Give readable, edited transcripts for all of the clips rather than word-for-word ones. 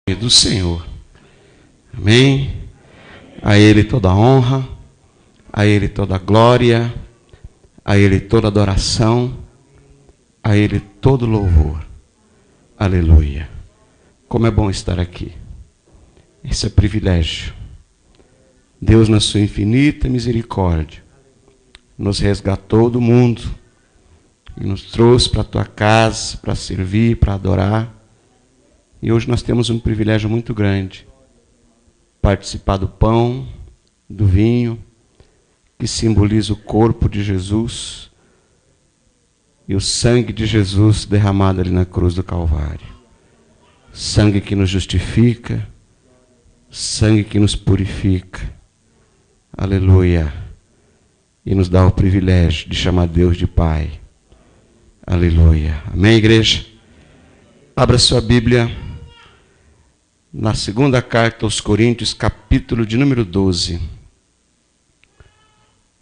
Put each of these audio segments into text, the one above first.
Do Senhor. Amém? A Ele toda honra, a Ele toda glória, a Ele toda adoração, a Ele todo louvor. Aleluia. Como é bom estar aqui. Esse é privilégio. Deus, na sua infinita misericórdia, nos resgatou do mundo e nos trouxe para a tua casa, para servir, para adorar. E hoje nós temos um privilégio muito grande, participar do pão, do vinho, que simboliza o corpo de Jesus e o sangue de Jesus derramado ali na cruz do Calvário. Sangue que nos justifica, sangue que nos purifica. Aleluia. E nos dá o privilégio de chamar Deus de Pai. Aleluia. Amém, igreja? Abra sua Bíblia na segunda carta aos Coríntios, capítulo de número 12.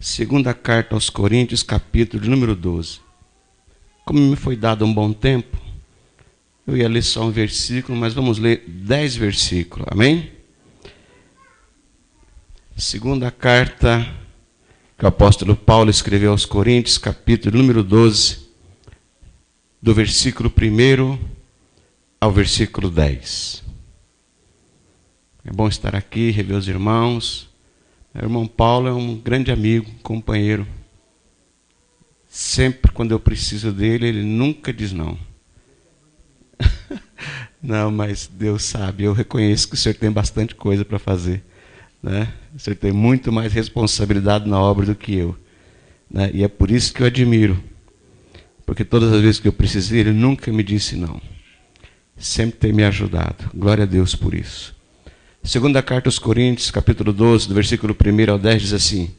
Segunda carta aos Coríntios, capítulo de número 12. Como me foi dado um bom tempo, eu ia ler só um versículo, mas vamos ler 10 versículos. Amém? Segunda carta que o apóstolo Paulo escreveu aos Coríntios, capítulo número 12, do versículo 1 ao versículo 10. É bom estar aqui, rever os irmãos. Meu irmão Paulo é um grande amigo, companheiro. Sempre quando eu preciso dele, ele nunca diz não. Não, mas Deus sabe, eu reconheço que o senhor tem bastante coisa para fazer, né? O senhor tem muito mais responsabilidade na obra do que eu, né? E é por isso que eu admiro. Porque todas as vezes que eu precisei, ele nunca me disse não. Sempre tem me ajudado. Glória a Deus por isso. Segunda carta aos Coríntios, capítulo 12, do versículo 1 ao 10, diz assim: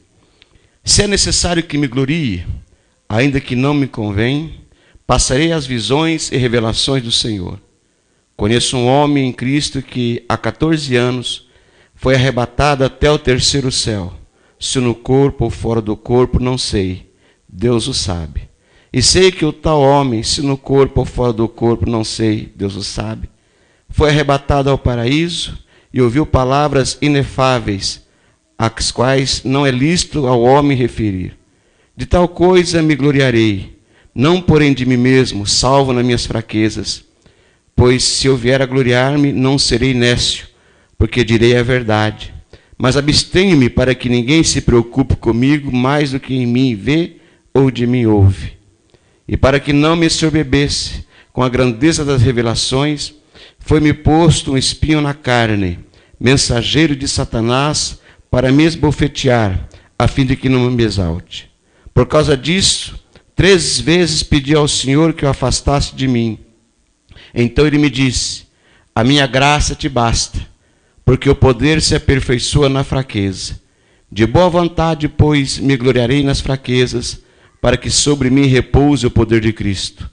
se é necessário que me glorie, ainda que não me convém, passarei as visões e revelações do Senhor. Conheço um homem em Cristo que, há 14 anos, foi arrebatado até o terceiro céu. Se no corpo ou fora do corpo, não sei. Deus o sabe. E sei que o tal homem, se no corpo ou fora do corpo, não sei. Deus o sabe. Foi arrebatado ao paraíso e ouviu palavras inefáveis, às quais não é lícito ao homem referir. De tal coisa me gloriarei, não porém de mim mesmo, salvo nas minhas fraquezas. Pois se eu vier a gloriar-me, não serei nécio, porque direi a verdade. Mas abstenho-me para que ninguém se preocupe comigo mais do que em mim vê ou de mim ouve. E para que não me soberbesse com a grandeza das revelações, foi-me posto um espinho na carne, mensageiro de Satanás, para me esbofetear, a fim de que não me exalte. Por causa disso, 3 vezes pedi ao Senhor que o afastasse de mim. Então ele me disse: a minha graça te basta, porque o poder se aperfeiçoa na fraqueza. De boa vontade, pois, me gloriarei nas fraquezas, para que sobre mim repouse o poder de Cristo.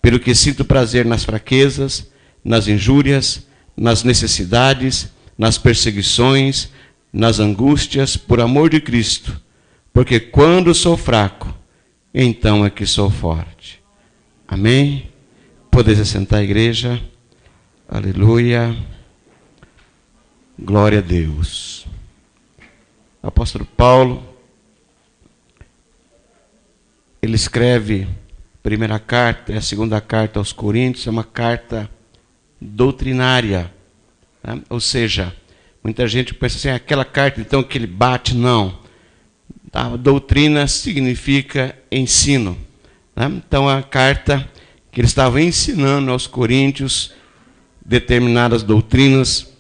Pelo que sinto prazer nas fraquezas, nas injúrias, nas necessidades, nas perseguições, nas angústias, por amor de Cristo. Porque quando sou fraco, então é que sou forte. Amém? Podeis assentar, igreja. Aleluia. Glória a Deus. O apóstolo Paulo, ele escreve a primeira carta e a segunda carta aos Coríntios, é uma carta doutrinária, né? Ou seja, muita gente pensa assim, aquela carta então que ele bate, não. A doutrina significa ensino, né? Então a carta que ele estava ensinando aos coríntios determinadas doutrinas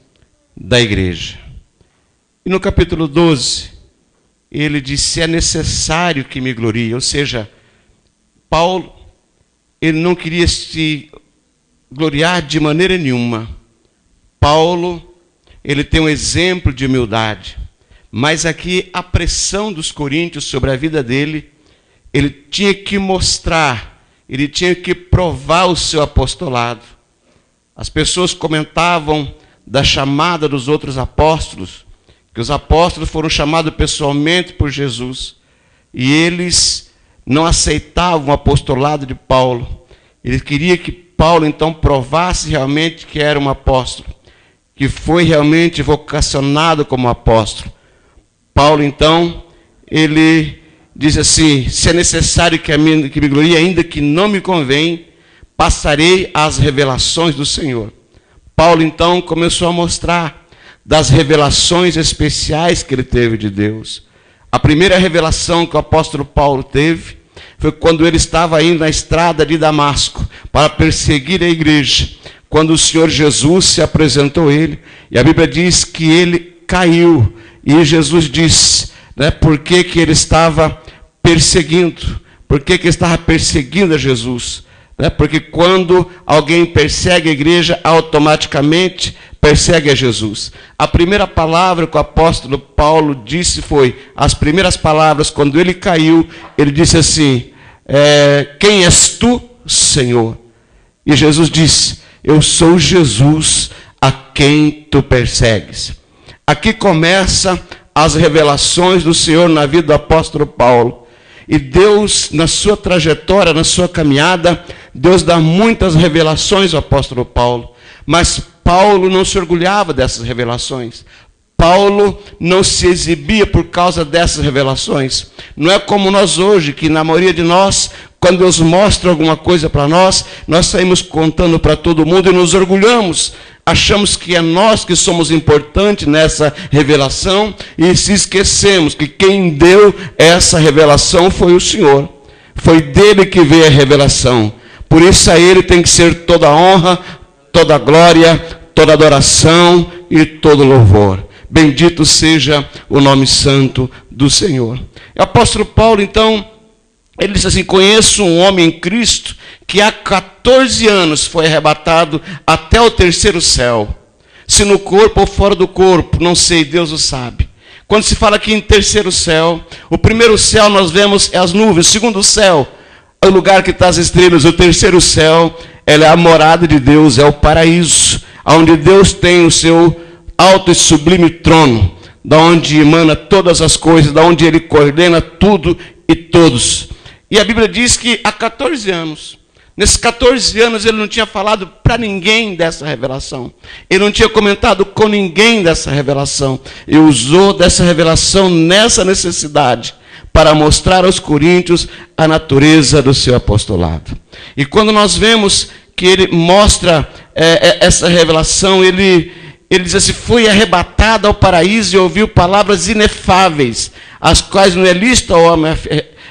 da igreja. E no capítulo 12, ele disse: é necessário que me glorie. Ou seja, Paulo, ele não queria se gloriar de maneira nenhuma. Paulo, ele tem um exemplo de humildade. Mas aqui a pressão dos coríntios sobre a vida dele, ele tinha que mostrar, ele tinha que provar o seu apostolado. As pessoas comentavam da chamada dos outros apóstolos, que os apóstolos foram chamados pessoalmente por Jesus, e eles não aceitavam o apostolado de Paulo. Eles queriam que Paulo então provasse realmente que era um apóstolo. que foi realmente vocacionado como apóstolo. Paulo, então, ele diz assim: se é necessário que me glorie, ainda que não me convém, passarei às revelações do Senhor. Paulo, então, começou a mostrar das revelações especiais que ele teve de Deus. A primeira revelação que o apóstolo Paulo teve foi quando ele estava indo na estrada de Damasco para perseguir a igreja, quando o Senhor Jesus se apresentou a ele, e a Bíblia diz que ele caiu, e Jesus disse, por que ele estava perseguindo, por que ele estava perseguindo a Jesus, porque quando alguém persegue a igreja, automaticamente persegue a Jesus. A primeira palavra que o apóstolo Paulo disse foi, as primeiras palavras, quando ele caiu, ele disse assim, quem és tu, Senhor? E Jesus disse, eu sou Jesus a quem tu persegues. Aqui começa as revelações do Senhor na vida do apóstolo Paulo. E Deus, na sua trajetória, na sua caminhada, Deus dá muitas revelações ao apóstolo Paulo. Mas Paulo não se orgulhava dessas revelações. Paulo não se exibia por causa dessas revelações. Não é como nós hoje, que na maioria de nós, quando Deus mostra alguma coisa para nós, nós saímos contando para todo mundo e nos orgulhamos. Achamos que é nós que somos importantes nessa revelação e se esquecemos que quem deu essa revelação foi o Senhor. Foi dele que veio a revelação. Por isso a ele tem que ser toda honra, toda glória, toda adoração e todo louvor. Bendito seja o nome santo do Senhor. O apóstolo Paulo, então, ele disse assim, conheço um homem em Cristo que há 14 anos foi arrebatado até o terceiro céu. Se no corpo ou fora do corpo, não sei, Deus o sabe. Quando se fala aqui em terceiro céu, o primeiro céu nós vemos é as nuvens, o segundo céu é o lugar que está as estrelas, o terceiro céu ela é a morada de Deus, é o paraíso, onde Deus tem o seu alto e sublime trono, da onde emana todas as coisas, da onde ele coordena tudo e todos. E a Bíblia diz que há 14 anos, nesses 14 anos ele não tinha falado para ninguém dessa revelação. Ele não tinha comentado com ninguém dessa revelação. E usou dessa revelação nessa necessidade para mostrar aos coríntios a natureza do seu apostolado. E quando nós vemos que ele mostra essa revelação, ele diz assim, fui arrebatado ao paraíso e ouviu palavras inefáveis, às quais não é lícito ao homem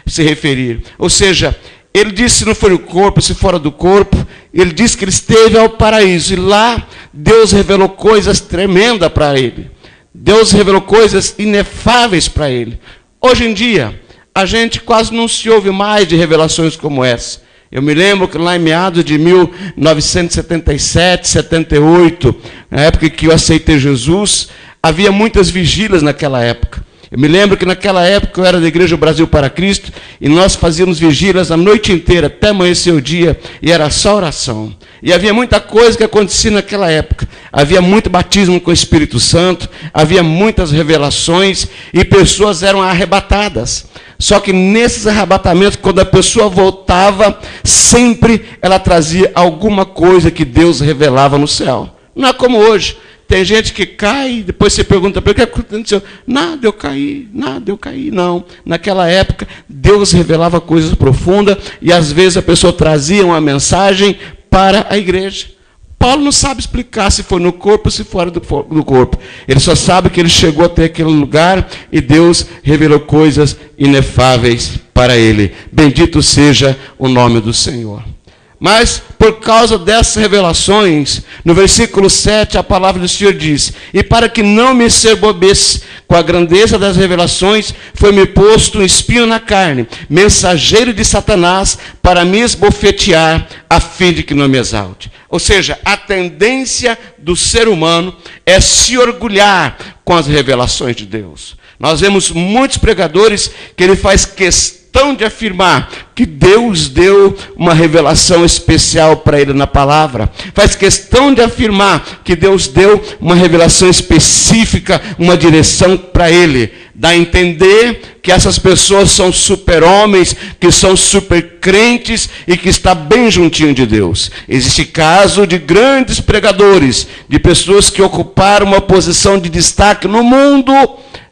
se referir. Ou seja, ele disse se não foi no corpo, se fora do corpo, ele disse que ele esteve ao paraíso. E lá Deus revelou coisas tremendas para ele. Deus revelou coisas inefáveis para ele. Hoje em dia, a gente quase não se ouve mais de revelações como essa. Eu me lembro que lá em meados de 1977, 78, na época que eu aceitei Jesus, havia muitas vigílias naquela época. Eu me lembro que naquela época eu era da Igreja Brasil para Cristo e nós fazíamos vigílias a noite inteira, até amanhecer o dia, e era só oração. E havia muita coisa que acontecia naquela época. Havia muito batismo com o Espírito Santo, havia muitas revelações e pessoas eram arrebatadas. Só que nesses arrebatamentos, quando a pessoa voltava, sempre ela trazia alguma coisa que Deus revelava no céu. Não é como hoje. Tem gente que cai, depois você pergunta para ele, o que aconteceu? Nada, eu caí. Não. Naquela época, Deus revelava coisas profundas e às vezes a pessoa trazia uma mensagem para a igreja. Paulo não sabe explicar se foi no corpo ou se fora do corpo. Ele só sabe que ele chegou até aquele lugar e Deus revelou coisas inefáveis para ele. Bendito seja o nome do Senhor. Mas, por causa dessas revelações, no versículo 7, a palavra do Senhor diz, e para que não me ensoberbece com a grandeza das revelações, foi-me posto um espinho na carne, mensageiro de Satanás, para me esbofetear, a fim de que não me exalte. Ou seja, a tendência do ser humano é se orgulhar com as revelações de Deus. Nós vemos muitos pregadores que ele faz questão de afirmar que Deus deu uma revelação especial para ele na palavra. Faz questão de afirmar que Deus deu uma revelação específica, uma direção para ele. Dá a entender que essas pessoas são super-homens, que são super-crentes e que está bem juntinho de Deus. Existe caso de grandes pregadores, de pessoas que ocuparam uma posição de destaque no mundo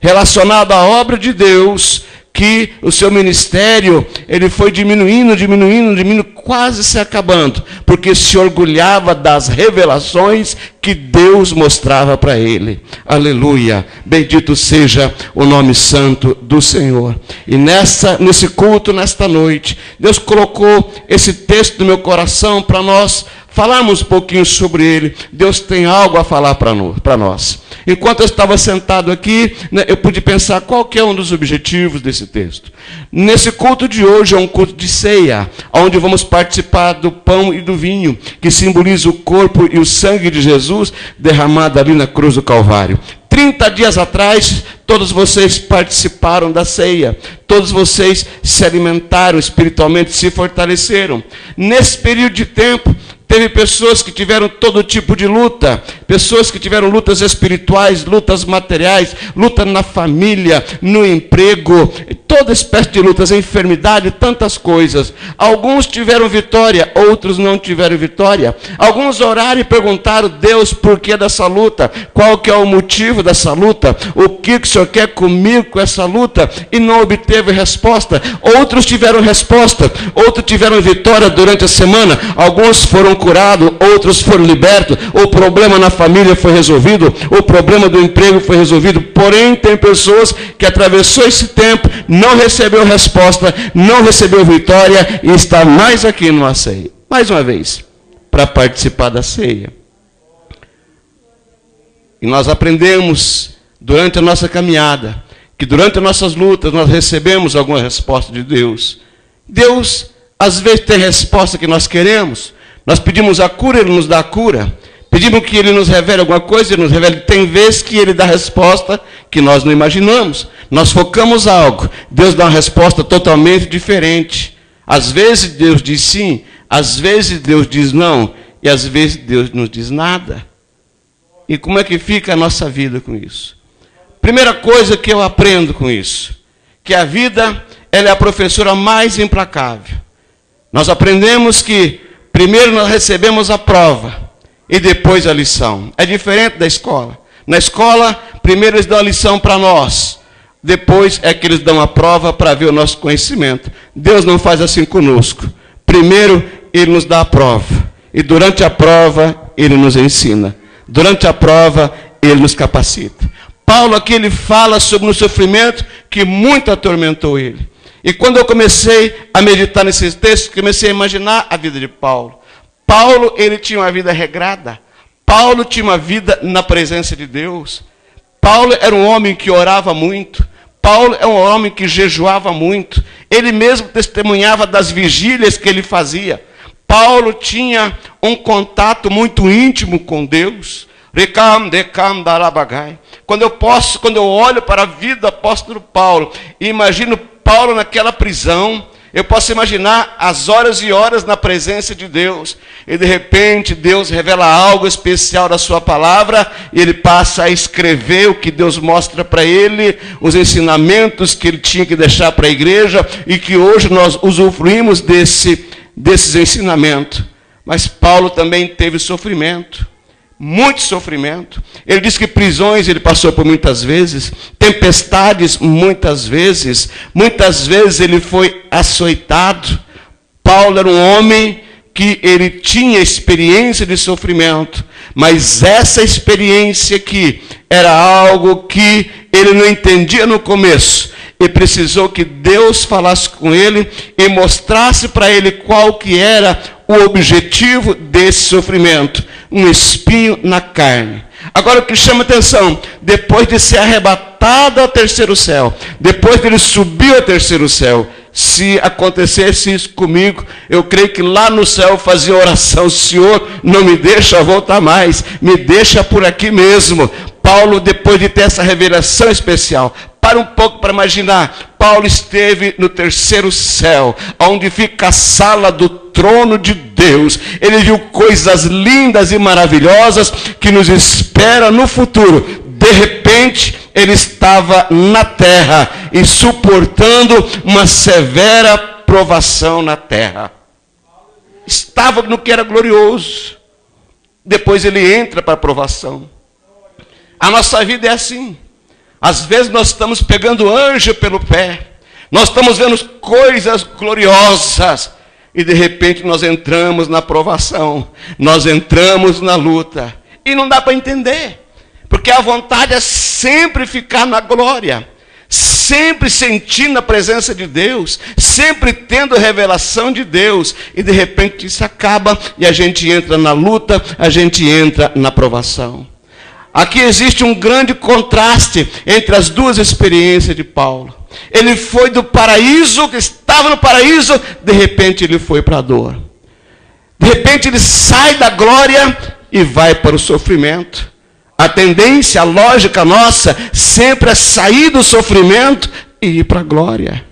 relacionado à obra de Deus, que o seu ministério ele foi diminuindo, quase se acabando, porque se orgulhava das revelações que Deus mostrava para ele. Aleluia! Bendito seja o nome santo do Senhor. E nesse culto, nesta noite, Deus colocou esse texto no meu coração para nós falarmos um pouquinho sobre ele. Deus tem algo a falar para nós. Enquanto eu estava sentado aqui, eu pude pensar qual que é um dos objetivos desse texto. Nesse culto de hoje é um culto de ceia, onde vamos participar do pão e do vinho, que simboliza o corpo e o sangue de Jesus derramado ali na cruz do Calvário. 30 dias atrás, todos vocês participaram da ceia. Todos vocês se alimentaram espiritualmente, se fortaleceram. Nesse período de tempo, teve pessoas que tiveram todo tipo de luta, pessoas que tiveram lutas espirituais, lutas materiais, luta na família, no emprego, toda espécie de lutas, enfermidade, tantas coisas. Alguns tiveram vitória, outros não tiveram vitória. Alguns oraram e perguntaram, Deus, por que dessa luta? Qual que é o motivo dessa luta? O que o Senhor quer comigo com essa luta? E não obteve resposta. Outros tiveram resposta, outros tiveram vitória durante a semana. Alguns foram curados, outros foram libertos, o problema na família foi resolvido, o problema do emprego foi resolvido. Porém, tem pessoas que atravessou esse tempo, não recebeu resposta, não recebeu vitória e está mais aqui numa ceia. Mais uma vez, para participar da ceia. E nós aprendemos durante a nossa caminhada, que durante as nossas lutas nós recebemos alguma resposta de Deus. Deus, às vezes, tem resposta que nós queremos. Nós pedimos a cura, Ele nos dá a cura. Pedimos que Ele nos revele alguma coisa, Ele nos revela. Tem vezes que Ele dá resposta que nós não imaginamos. Nós focamos algo, Deus dá uma resposta totalmente diferente. Às vezes Deus diz sim, às vezes Deus diz não, e às vezes Deus não diz nada. E como é que fica a nossa vida com isso? Primeira coisa que eu aprendo com isso, que a vida ela é a professora mais implacável. Nós aprendemos que primeiro nós recebemos a prova e depois a lição. É diferente da escola. Na escola, primeiro eles dão a lição para nós. Depois é que eles dão a prova para ver o nosso conhecimento. Deus não faz assim conosco. Primeiro Ele nos dá a prova. E durante a prova Ele nos ensina. Durante a prova Ele nos capacita. Paulo aqui ele fala sobre um sofrimento que muito atormentou ele. E quando eu comecei a meditar nesses textos, comecei a imaginar a vida de Paulo. Paulo, ele tinha uma vida regrada. Paulo tinha uma vida na presença de Deus. Paulo era um homem que orava muito. Paulo é um homem que jejuava muito. Ele mesmo testemunhava das vigílias que ele fazia. Paulo tinha um contato muito íntimo com Deus. Quando eu olho para a vida do apóstolo Paulo e imagino Paulo naquela prisão, eu posso imaginar as horas e horas na presença de Deus. E de repente Deus revela algo especial da sua palavra. E ele passa a escrever o que Deus mostra para ele. Os ensinamentos que ele tinha que deixar para a igreja. E que hoje nós usufruímos desses ensinamentos. Mas Paulo também teve sofrimento. Muito sofrimento. Ele diz que prisões ele passou por muitas vezes, tempestades muitas vezes ele foi açoitado. Paulo era um homem que ele tinha experiência de sofrimento, mas essa experiência aqui era algo que ele não entendia no começo. E precisou que Deus falasse com ele e mostrasse para ele qual que era o objetivo desse sofrimento. Um espinho na carne. Agora o que chama atenção, depois de ser arrebatado ao terceiro céu, depois de ele subir ao terceiro céu, se acontecesse isso comigo, eu creio que lá no céu eu fazia oração, Senhor, não me deixa voltar mais, me deixa por aqui mesmo. Paulo, depois de ter essa revelação especial, para um pouco para imaginar, Paulo esteve no terceiro céu, onde fica a sala do trono de Deus. Ele viu coisas lindas e maravilhosas que nos espera no futuro. De repente, ele estava na terra e suportando uma severa provação na terra. Estava no que era glorioso. Depois ele entra para a provação. A nossa vida é assim. Às vezes nós estamos pegando anjo pelo pé. Nós estamos vendo coisas gloriosas. E de repente nós entramos na provação. Nós entramos na luta. E não dá para entender. Porque a vontade é sempre ficar na glória. Sempre sentindo a presença de Deus, sempre tendo a revelação de Deus, e de repente isso acaba, e a gente entra na luta, a gente entra na provação. Aqui existe um grande contraste entre as duas experiências de Paulo. Ele foi do paraíso, que estava no paraíso, de repente ele foi para a dor. De repente ele sai da glória e vai para o sofrimento. A tendência, a lógica nossa, sempre é sair do sofrimento e ir para a glória.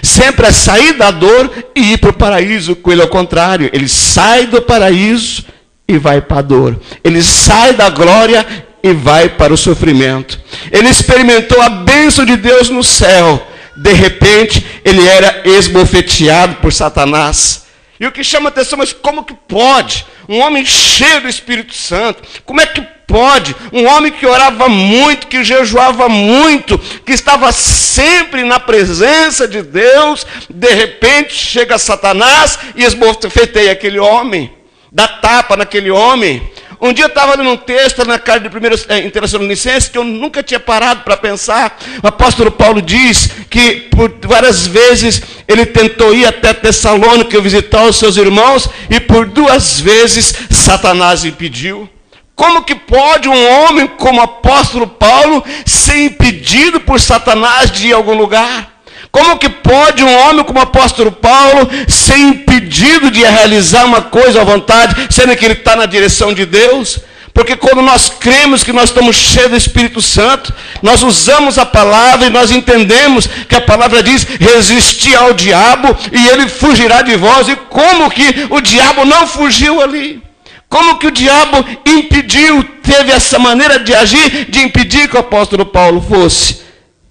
Sempre é sair da dor e ir para o paraíso. Com ele ao contrário, ele sai do paraíso e vai para a dor. Ele sai da glória e vai para o sofrimento. Ele experimentou a bênção de Deus no céu. De repente, ele era esbofeteado por Satanás. E o que chama a atenção, mas como que pode? Um homem cheio do Espírito Santo, como é que pode? Um homem que orava muito, que jejuava muito, que estava sempre na presença de Deus, de repente chega Satanás e esbofeteia aquele homem, dá tapa naquele homem. Um dia eu estava lendo um texto na carta de 1 Tessalonicenses que eu nunca tinha parado para pensar. O apóstolo Paulo diz que por várias vezes ele tentou ir até Tessalônica visitar os seus irmãos e por 2 vezes Satanás impediu. Como que pode um homem como o apóstolo Paulo ser impedido por Satanás de ir a algum lugar? Como que pode um homem como o apóstolo Paulo ser impedido de realizar uma coisa à vontade, sendo que ele está na direção de Deus? Porque quando nós cremos que nós estamos cheios do Espírito Santo, nós usamos a palavra e nós entendemos que a palavra diz, resistir ao diabo e ele fugirá de vós. E como que o diabo não fugiu ali? Como que o diabo impediu, teve essa maneira de agir, de impedir que o apóstolo Paulo fosse?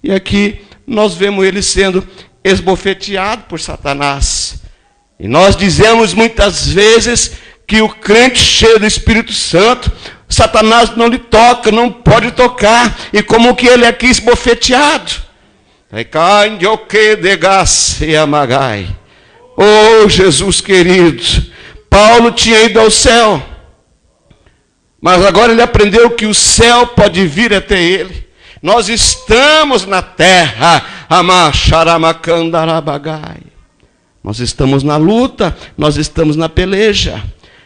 E aqui nós vemos ele sendo esbofeteado por Satanás. E nós dizemos muitas vezes que o crente cheio do Espírito Santo, Satanás não lhe toca, não pode tocar. E como que ele é aqui esbofeteado? Oh, Jesus querido, Paulo tinha ido ao céu, mas agora ele aprendeu que o céu pode vir até ele. Nós estamos na terra, nós estamos na luta, nós estamos na peleja.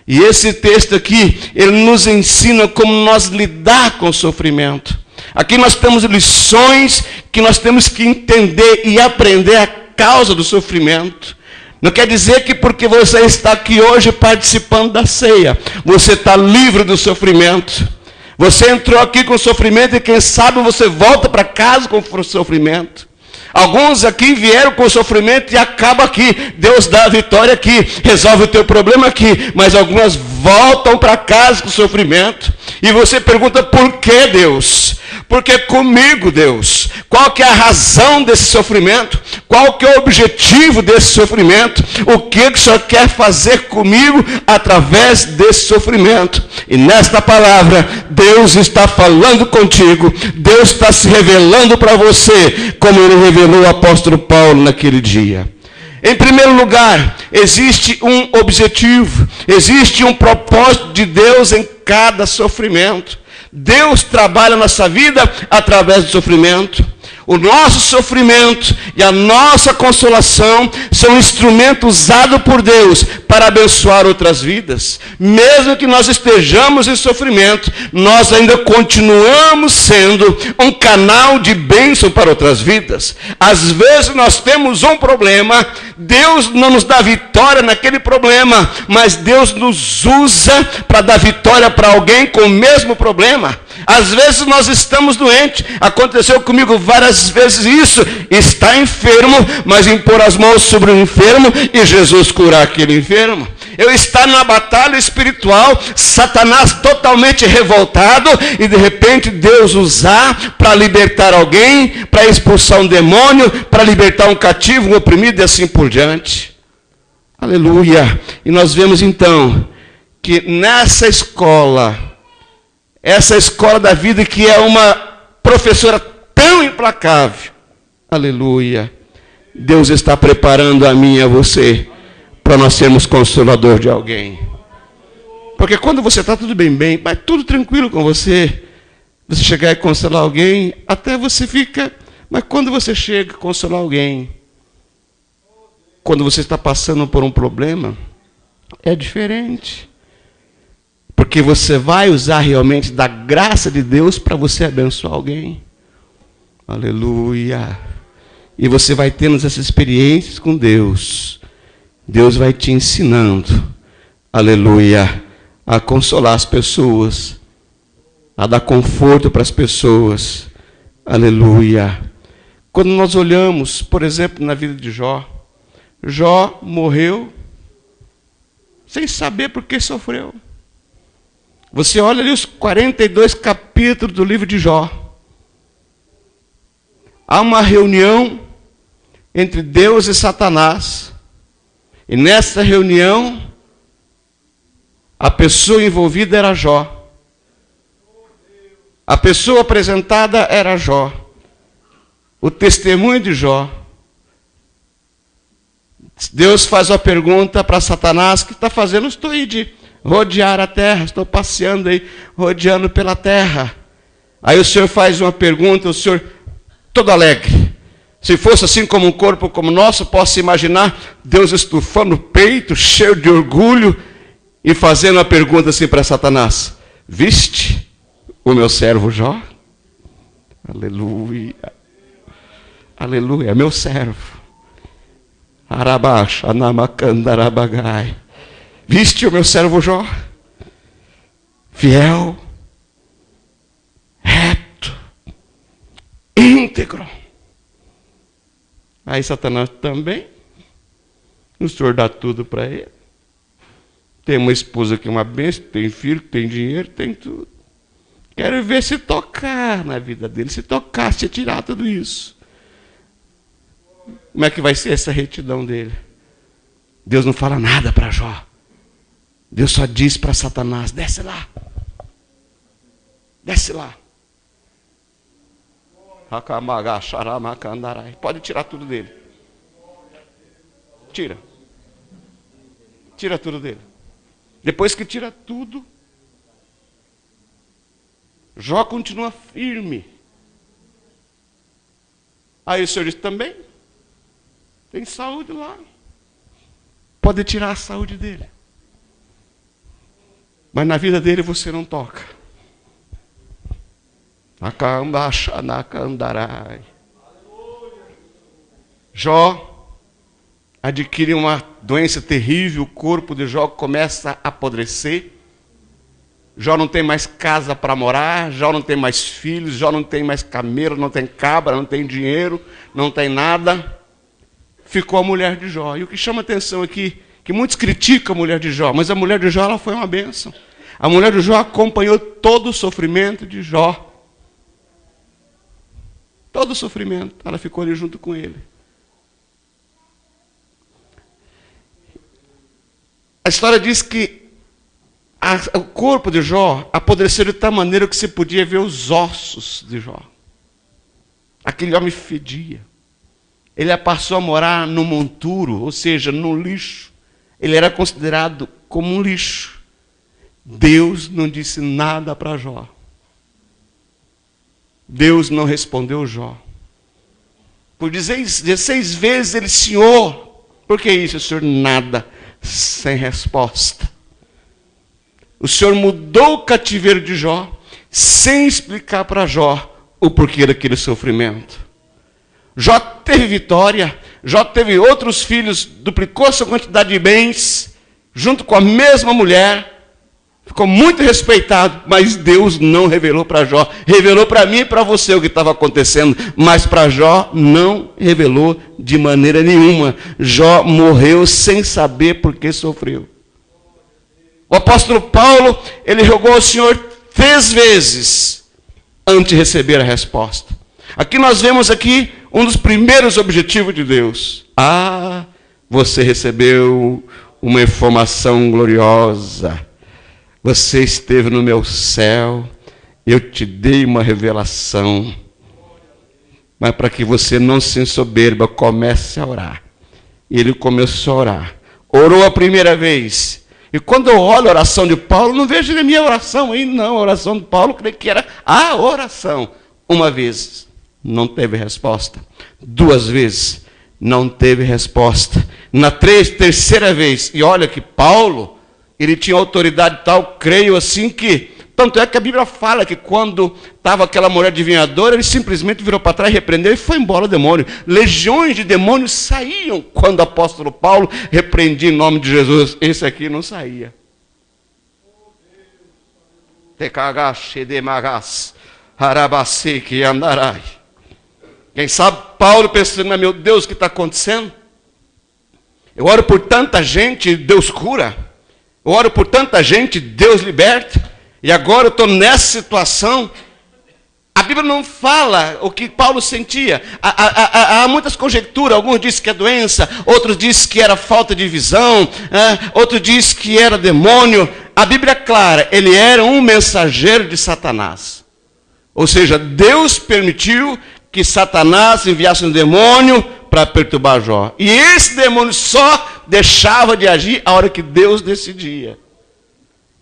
E esse texto aqui, ele nos ensina como nós lidar com o sofrimento. Aqui nós temos lições que nós temos que entender e aprender a causa do sofrimento. Não quer dizer que porque você está aqui hoje participando da ceia, você está livre do sofrimento. Você entrou aqui com sofrimento e quem sabe você volta para casa com sofrimento. Alguns aqui vieram com sofrimento e acaba aqui. Deus dá a vitória aqui, resolve o teu problema aqui. Mas algumas voltam para casa com sofrimento. E você pergunta, por que Deus? Porque comigo, Deus. Qual que é a razão desse sofrimento? Qual que é o objetivo desse sofrimento? O que o Senhor quer fazer comigo através desse sofrimento? E nesta palavra, Deus está falando contigo. Deus está se revelando para você, como Ele revelou ao apóstolo Paulo naquele dia. Em primeiro lugar, existe um objetivo, existe um propósito de Deus em cada sofrimento. Deus trabalha a nossa vida através do sofrimento. O nosso sofrimento e a nossa consolação são instrumentos usados por Deus para abençoar outras vidas. Mesmo que nós estejamos em sofrimento, nós ainda continuamos sendo um canal de bênção para outras vidas. Às vezes nós temos um problema, Deus não nos dá vitória naquele problema, mas Deus nos usa para dar vitória para alguém com o mesmo problema. Às vezes nós estamos doentes, aconteceu comigo várias vezes isso, está enfermo, mas impor as mãos sobre o enfermo e Jesus curar aquele enfermo. eu estar numa batalha espiritual, Satanás totalmente revoltado, e de repente Deus usar para libertar alguém, para expulsar um demônio, para libertar um cativo, um oprimido e assim por diante. Aleluia! E nós vemos então que nessa escola, essa escola da vida que é uma professora tão implacável, aleluia, Deus está preparando a mim e a você para nós sermos consolador de alguém. Porque quando você está tudo bem, mas tudo tranquilo com você, você chegar e consolar alguém, até você fica, mas quando você chega a consolar alguém, quando você está passando por um problema, é diferente. Porque você vai usar realmente da graça de Deus para você abençoar alguém. Aleluia. E você vai tendo essas experiências com Deus. Deus vai te ensinando, aleluia, a consolar as pessoas, a dar conforto para as pessoas, aleluia. Quando nós olhamos, por exemplo, na vida de Jó, Jó morreu sem saber por que sofreu. Você olha ali os 42 capítulos do livro de Jó. Há uma reunião entre Deus e Satanás. E nessa reunião, a pessoa envolvida era Jó. A pessoa apresentada era Jó. O testemunho de Jó. Deus faz uma pergunta para Satanás: o que está fazendo? Estou aí de rodear a terra, estou passeando aí, rodeando pela terra. Aí o Senhor faz uma pergunta, o Senhor todo alegre. Se fosse assim como um corpo como o nosso, posso imaginar Deus estufando o peito, cheio de orgulho, e fazendo uma pergunta assim para Satanás: viste o meu servo Jó? Aleluia. Aleluia, meu servo. Arabaxa, namakandarabagai. Viste o meu servo Jó? Fiel, reto, íntegro. Aí Satanás também, o Senhor dá tudo para ele. Tem uma esposa que é uma bênção, tem filho, tem dinheiro, tem tudo. Quero ver se tocar na vida dele, se tocar, se tirar tudo isso. Como é que vai ser essa retidão dele? Deus não fala nada para Jó. Deus só diz para Satanás: desce lá. Desce lá. Pode tirar tudo dele. Tira. Tira tudo dele. Depois que tira tudo, Jó continua firme. Aí o Senhor diz: também tem saúde lá. Pode tirar a saúde dele. Mas na vida dele você não toca. Jó adquire uma doença terrível, o corpo de Jó começa a apodrecer. Jó não tem mais casa para morar, Jó não tem mais filhos, Jó não tem mais camelo, não tem cabra, não tem dinheiro, não tem nada. Ficou a mulher de Jó. E o que chama atenção aqui, que muitos criticam a mulher de Jó, mas a mulher de Jó ela foi uma bênção. A mulher de Jó acompanhou todo o sofrimento de Jó. Todo o sofrimento, ela ficou ali junto com ele. A história diz que o corpo de Jó apodreceu de tal maneira que se podia ver os ossos de Jó. Aquele homem fedia. Ele passou a morar no monturo, ou seja, no lixo. Ele era considerado como um lixo. Deus não disse nada para Jó. Deus não respondeu Jó. Por 16 vezes ele: Senhor, por que isso? O Senhor nada, sem resposta. O Senhor mudou o cativeiro de Jó, sem explicar para Jó o porquê daquele sofrimento. Jó teve vitória, Jó teve outros filhos, duplicou sua quantidade de bens, junto com a mesma mulher. Ficou muito respeitado, mas Deus não revelou para Jó. Revelou para mim e para você o que estava acontecendo, mas para Jó não revelou de maneira nenhuma. Jó morreu sem saber por que sofreu. O apóstolo Paulo, ele rogou ao Senhor 3 vezes antes de receber a resposta. Aqui nós vemos aqui um dos primeiros objetivos de Deus. Você recebeu uma informação gloriosa. Você esteve no meu céu. Eu te dei uma revelação. Mas para que você não se ensoberba, comece a orar. E ele começou a orar. Orou a primeira vez. E quando eu olho a oração de Paulo, não vejo nem a minha oração aí, não. A oração de Paulo, creio que era a oração. Uma vez, não teve resposta. 2 vezes, não teve resposta. Na terceira vez, e olha que Paulo, ele tinha autoridade tal, creio assim que, tanto é que a Bíblia fala que quando estava aquela mulher adivinhadora, ele simplesmente virou para trás, repreendeu e foi embora o demônio. Legiões de demônios saíam quando o apóstolo Paulo repreendia em nome de Jesus. Esse aqui não saía. Quem sabe Paulo pensando, meu Deus, o que está acontecendo? Eu oro por tanta gente, Deus cura. Eu oro por tanta gente, Deus liberta. E agora eu estou nessa situação. A Bíblia não fala o que Paulo sentia. Há muitas conjecturas. Alguns dizem que é doença, outros dizem que era falta de visão, outros dizem que era demônio. A Bíblia é clara, ele era um mensageiro de Satanás. Ou seja, Deus permitiu que Satanás enviasse um demônio para perturbar Jó. E esse demônio só deixava de agir a hora que Deus decidia.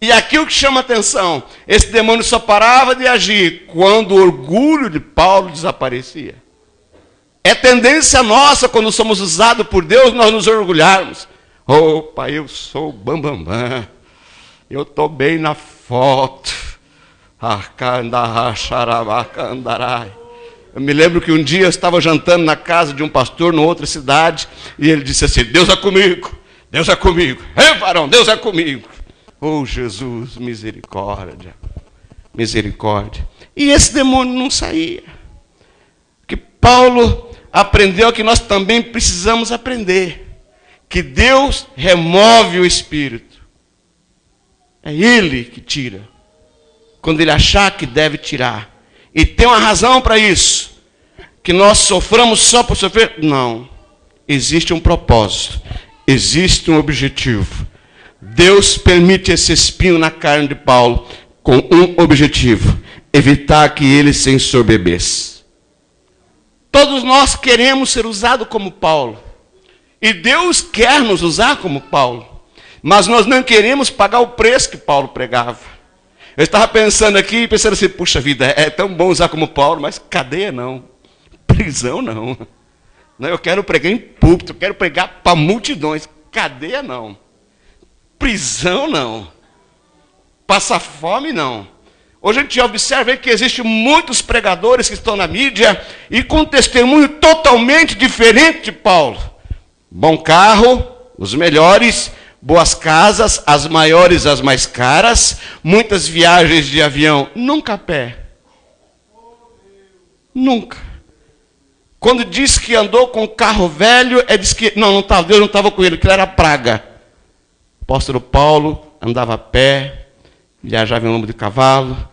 E aqui o que chama atenção, esse demônio só parava de agir quando o orgulho de Paulo desaparecia. É tendência nossa, quando somos usados por Deus, nós nos orgulharmos. Opa, eu sou o bambambam. Eu estou bem na foto. Eu me lembro que um dia eu estava jantando na casa de um pastor, numa outra cidade, e ele disse assim, Deus é comigo, Deus é comigo. Ei, varão, Deus é comigo. Oh, Jesus, misericórdia, misericórdia. E esse demônio não saía. Que Paulo aprendeu que nós também precisamos aprender. Que Deus remove o espírito. É Ele que tira. Quando Ele achar que deve tirar. E tem uma razão para isso. Que nós soframos só por sofrer? Não. Existe um propósito. Existe um objetivo. Deus permite esse espinho na carne de Paulo com um objetivo: evitar que ele se ensoberbecesse. Todos nós queremos ser usados como Paulo. E Deus quer nos usar como Paulo. Mas nós não queremos pagar o preço que Paulo pregava. Eu estava pensando aqui, pensando assim, puxa vida, é tão bom usar como Paulo, mas cadeia não. Prisão não. Eu quero pregar em púlpito, eu quero pregar para multidões. Cadeia não. Prisão não. Passar fome não. Hoje a gente observa que existem muitos pregadores que estão na mídia e com testemunho totalmente diferente de Paulo. Bom carro, os melhores, boas casas, as maiores, as mais caras, muitas viagens de avião, nunca a pé. Nunca. Quando diz que andou com carro velho, diz que Deus não estava com ele, que ele era praga. O apóstolo Paulo andava a pé, viajava em lombo de cavalo,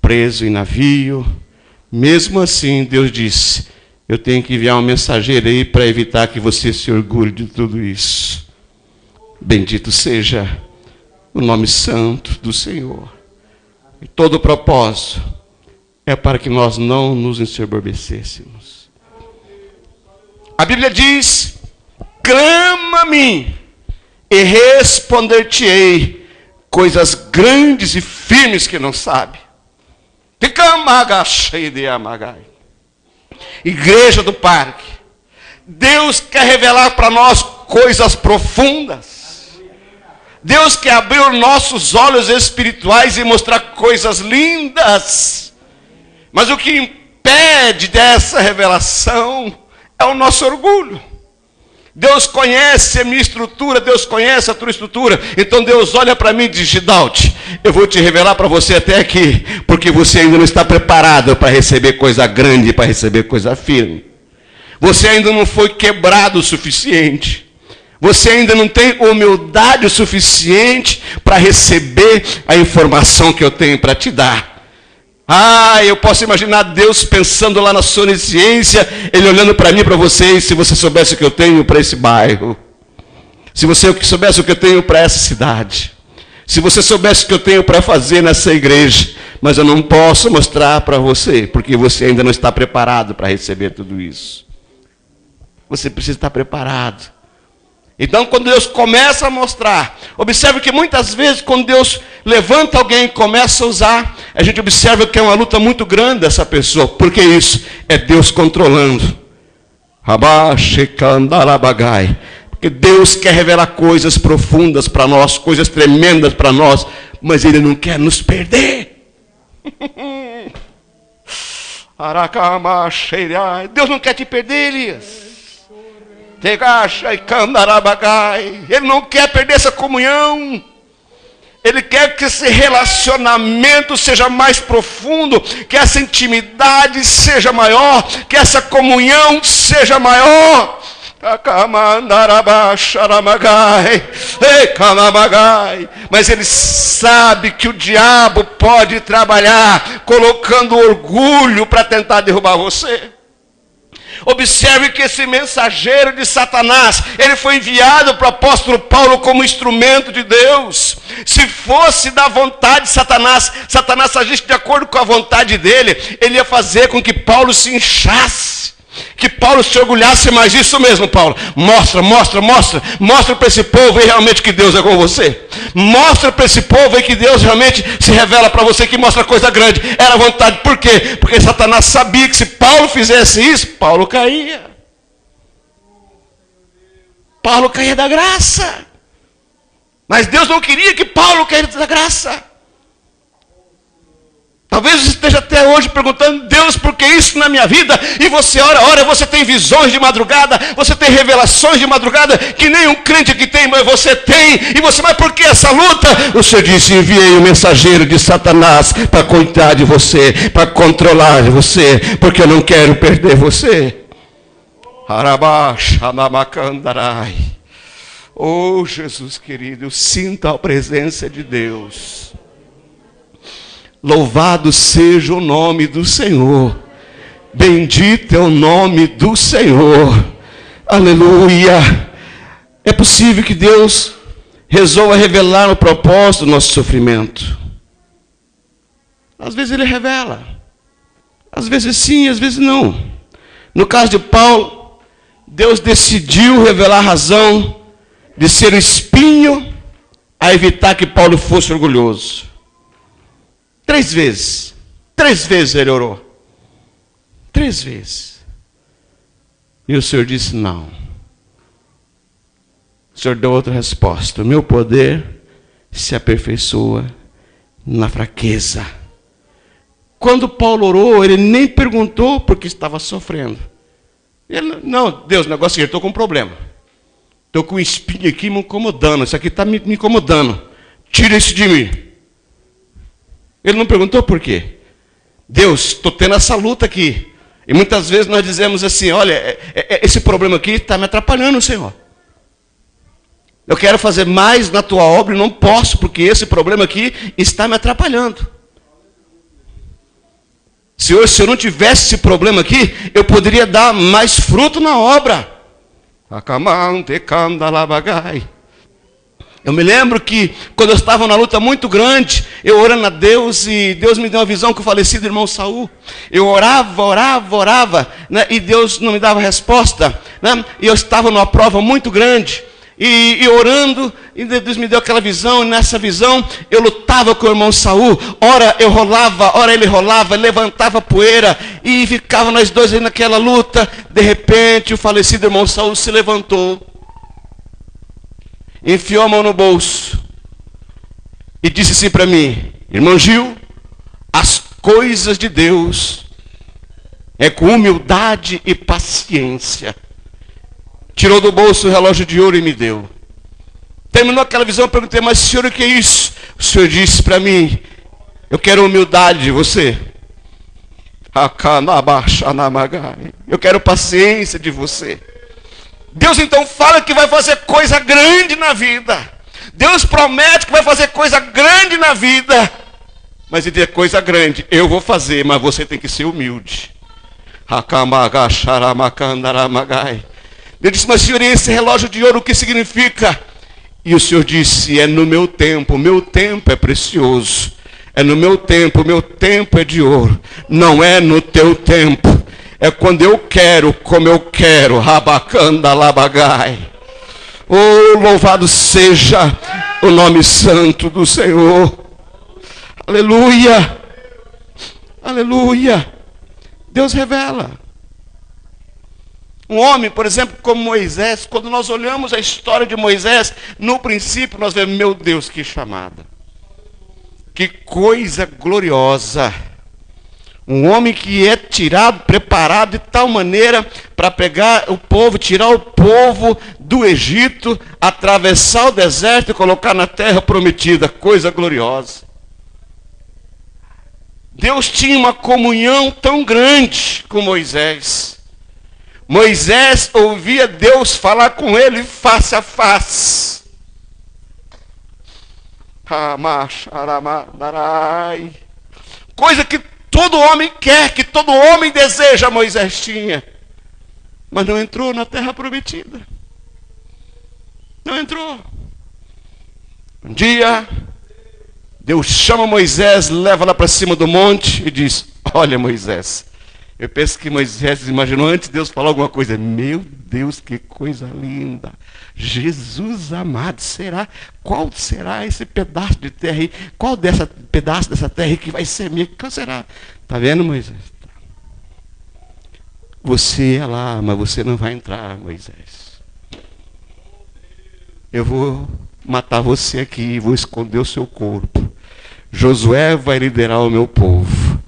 preso em navio. Mesmo assim, Deus disse, eu tenho que enviar um mensageiro aí para evitar que você se orgulhe de tudo isso. Bendito seja o nome santo do Senhor. E todo o propósito é para que nós não nos ensoberbecêssemos. A Bíblia diz, clama a mim e responder-te-ei coisas grandes e firmes que não sabe. Igreja do Parque. Deus quer revelar para nós coisas profundas. Deus quer abrir os nossos olhos espirituais e mostrar coisas lindas. Mas o que impede dessa revelação é o nosso orgulho. Deus conhece a minha estrutura, Deus conhece a tua estrutura. Então Deus olha para mim e diz, Gidalti, eu vou te revelar para você até aqui, porque você ainda não está preparado para receber coisa grande, para receber coisa firme. Você ainda não foi quebrado o suficiente. Você ainda não tem humildade o suficiente para receber a informação que eu tenho para te dar. Eu posso imaginar Deus pensando lá na sua onisciência, Ele olhando para mim e para vocês, se você soubesse o que eu tenho para esse bairro. Se você soubesse o que eu tenho para essa cidade. Se você soubesse o que eu tenho para fazer nessa igreja. Mas eu não posso mostrar para você, porque você ainda não está preparado para receber tudo isso. Você precisa estar preparado. Então, quando Deus começa a mostrar, observe que muitas vezes, quando Deus levanta alguém e começa a usar, a gente observa que é uma luta muito grande dessa pessoa. Por que isso? É Deus controlando. Porque Deus quer revelar coisas profundas para nós, coisas tremendas para nós, mas Ele não quer nos perder. Deus não quer te perder, Elias. Ele não quer perder essa comunhão. Ele quer que esse relacionamento seja mais profundo, que essa intimidade seja maior, que essa comunhão seja maior. Mas ele sabe que o diabo pode trabalhar colocando orgulho para tentar derrubar você. Observe que esse mensageiro de Satanás, ele foi enviado para o apóstolo Paulo como instrumento de Deus. Se fosse da vontade de Satanás, Satanás agisse de acordo com a vontade dele, ele ia fazer com que Paulo se inchasse, que Paulo se orgulhasse mais. Isso mesmo, Paulo. Mostra para esse povo aí realmente que Deus é com você. Mostra para esse povo aí que Deus realmente se revela para você, que mostra coisa grande. Era a vontade. Por quê? Porque Satanás sabia que se Paulo fizesse isso, Paulo caía. Paulo caía da graça. Mas Deus não queria que Paulo caísse da graça. Talvez você esteja até hoje perguntando: Deus, por que isso na minha vida? E você ora, você tem visões de madrugada, você tem revelações de madrugada, que nenhum crente aqui tem, mas você tem. E você, mas por que essa luta? O Senhor disse: enviei o mensageiro de Satanás para cuidar de você, para controlar você, porque eu não quero perder você. Oh, Jesus querido, eu sinto a presença de Deus. Louvado seja o nome do Senhor. Bendito é o nome do Senhor. Aleluia. É possível que Deus resolva revelar o propósito do nosso sofrimento. Às vezes Ele revela. Às vezes sim, às vezes não. No caso de Paulo, Deus decidiu revelar a razão de ser o espinho a evitar que Paulo fosse orgulhoso. 3 vezes. 3 vezes ele orou. 3 vezes. E o Senhor disse: não. O Senhor deu outra resposta: o meu poder se aperfeiçoa na fraqueza. Quando Paulo orou, ele nem perguntou por que estava sofrendo. Ele, não, Deus, o negócio é que eu estou com um problema. Estou com um espinho aqui me incomodando. Isso aqui está me incomodando. Tira isso de mim. Ele não perguntou por quê. Deus, estou tendo essa luta aqui. E muitas vezes nós dizemos assim: olha, esse problema aqui está me atrapalhando, Senhor. Eu quero fazer mais na tua obra e não posso, porque esse problema aqui está me atrapalhando. Senhor, se eu não tivesse esse problema aqui, eu poderia dar mais fruto na obra. Eu me lembro que quando eu estava numa luta muito grande, eu orando a Deus, e Deus me deu uma visão com o falecido irmão Saul. Eu orava, né, e Deus não me dava resposta, né, e eu estava numa prova muito grande, e orando, e Deus me deu aquela visão, e nessa visão eu lutava com o irmão Saul. Ora eu rolava, ora ele rolava, levantava poeira, e ficava nós dois aí naquela luta. De repente o falecido irmão Saul se levantou, enfiou a mão no bolso e disse assim para mim: irmão Gil, as coisas de Deus é com humildade e paciência. Tirou do bolso o relógio de ouro e me deu. Terminou aquela visão, eu perguntei: mas senhor, o que é isso? O senhor disse para mim: eu quero humildade de você. Eu quero paciência de você. Deus então fala que vai fazer coisa grande na vida. Deus promete que vai fazer coisa grande na vida. Mas ele diz, coisa grande, eu vou fazer, mas você tem que ser humilde. Ele disse, mas Senhor, esse relógio de ouro, o que significa? E o Senhor disse, é no meu tempo é precioso. É no meu tempo é de ouro. Não é no teu tempo. É quando eu quero, como eu quero. Rabacanda labagai. Oh, louvado seja o nome santo do Senhor. Aleluia. Aleluia. Deus revela. Um homem, por exemplo, como Moisés, quando nós olhamos a história de Moisés, no princípio nós vemos, meu Deus, que chamada. Que coisa gloriosa. Um homem que é tirado, preparado de tal maneira para pegar o povo, tirar o povo do Egito, atravessar o deserto e colocar na terra prometida. Coisa gloriosa. Deus tinha uma comunhão tão grande com Moisés. Moisés ouvia Deus falar com ele face a face. Coisa que todo homem quer, que todo homem deseja, Moisés tinha. Mas não entrou na terra prometida. Não entrou. Um dia, Deus chama Moisés, leva lá para cima do monte e diz, olha Moisés. Eu penso que Moisés imaginou antes de Deus falar alguma coisa. Meu Deus, que coisa linda. Jesus amado, qual será esse pedaço de terra aí? Qual pedaço dessa terra aí que vai ser minha? Qual será? Está vendo, Moisés? Você é lá, mas você não vai entrar, Moisés. Eu vou matar você aqui, vou esconder o seu corpo. Josué vai liderar o meu povo.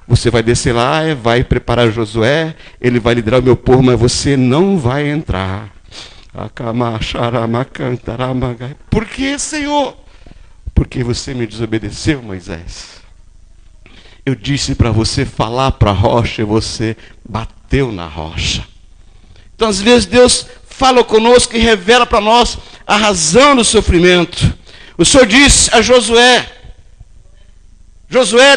Você vai descer lá, vai preparar Josué, ele vai liderar o meu povo, mas você não vai entrar. Por que, Senhor? Porque você me desobedeceu, Moisés. Eu disse para você falar para a rocha e você bateu na rocha. Então, às vezes, Deus fala conosco e revela para nós a razão do sofrimento. O Senhor disse a Josué,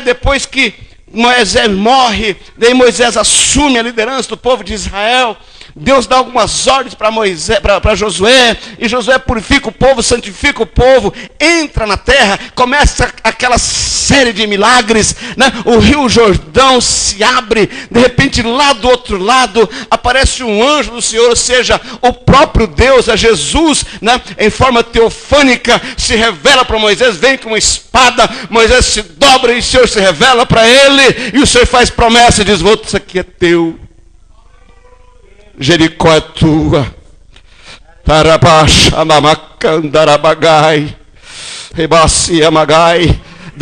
depois que Moisés morre, daí Moisés assume a liderança do povo de Israel. Deus dá algumas ordens para Josué, e Josué purifica o povo, santifica o povo, entra na terra, começa aquela série de milagres, né? O rio Jordão se abre, de repente lá do outro lado aparece um anjo do Senhor, ou seja, o próprio Deus, a Jesus, né? Em forma teofânica, se revela para Moisés, vem com uma espada, Moisés se dobra e o Senhor se revela para ele, e o Senhor faz promessa e diz, isso aqui é teu. Jericó é tua. Dá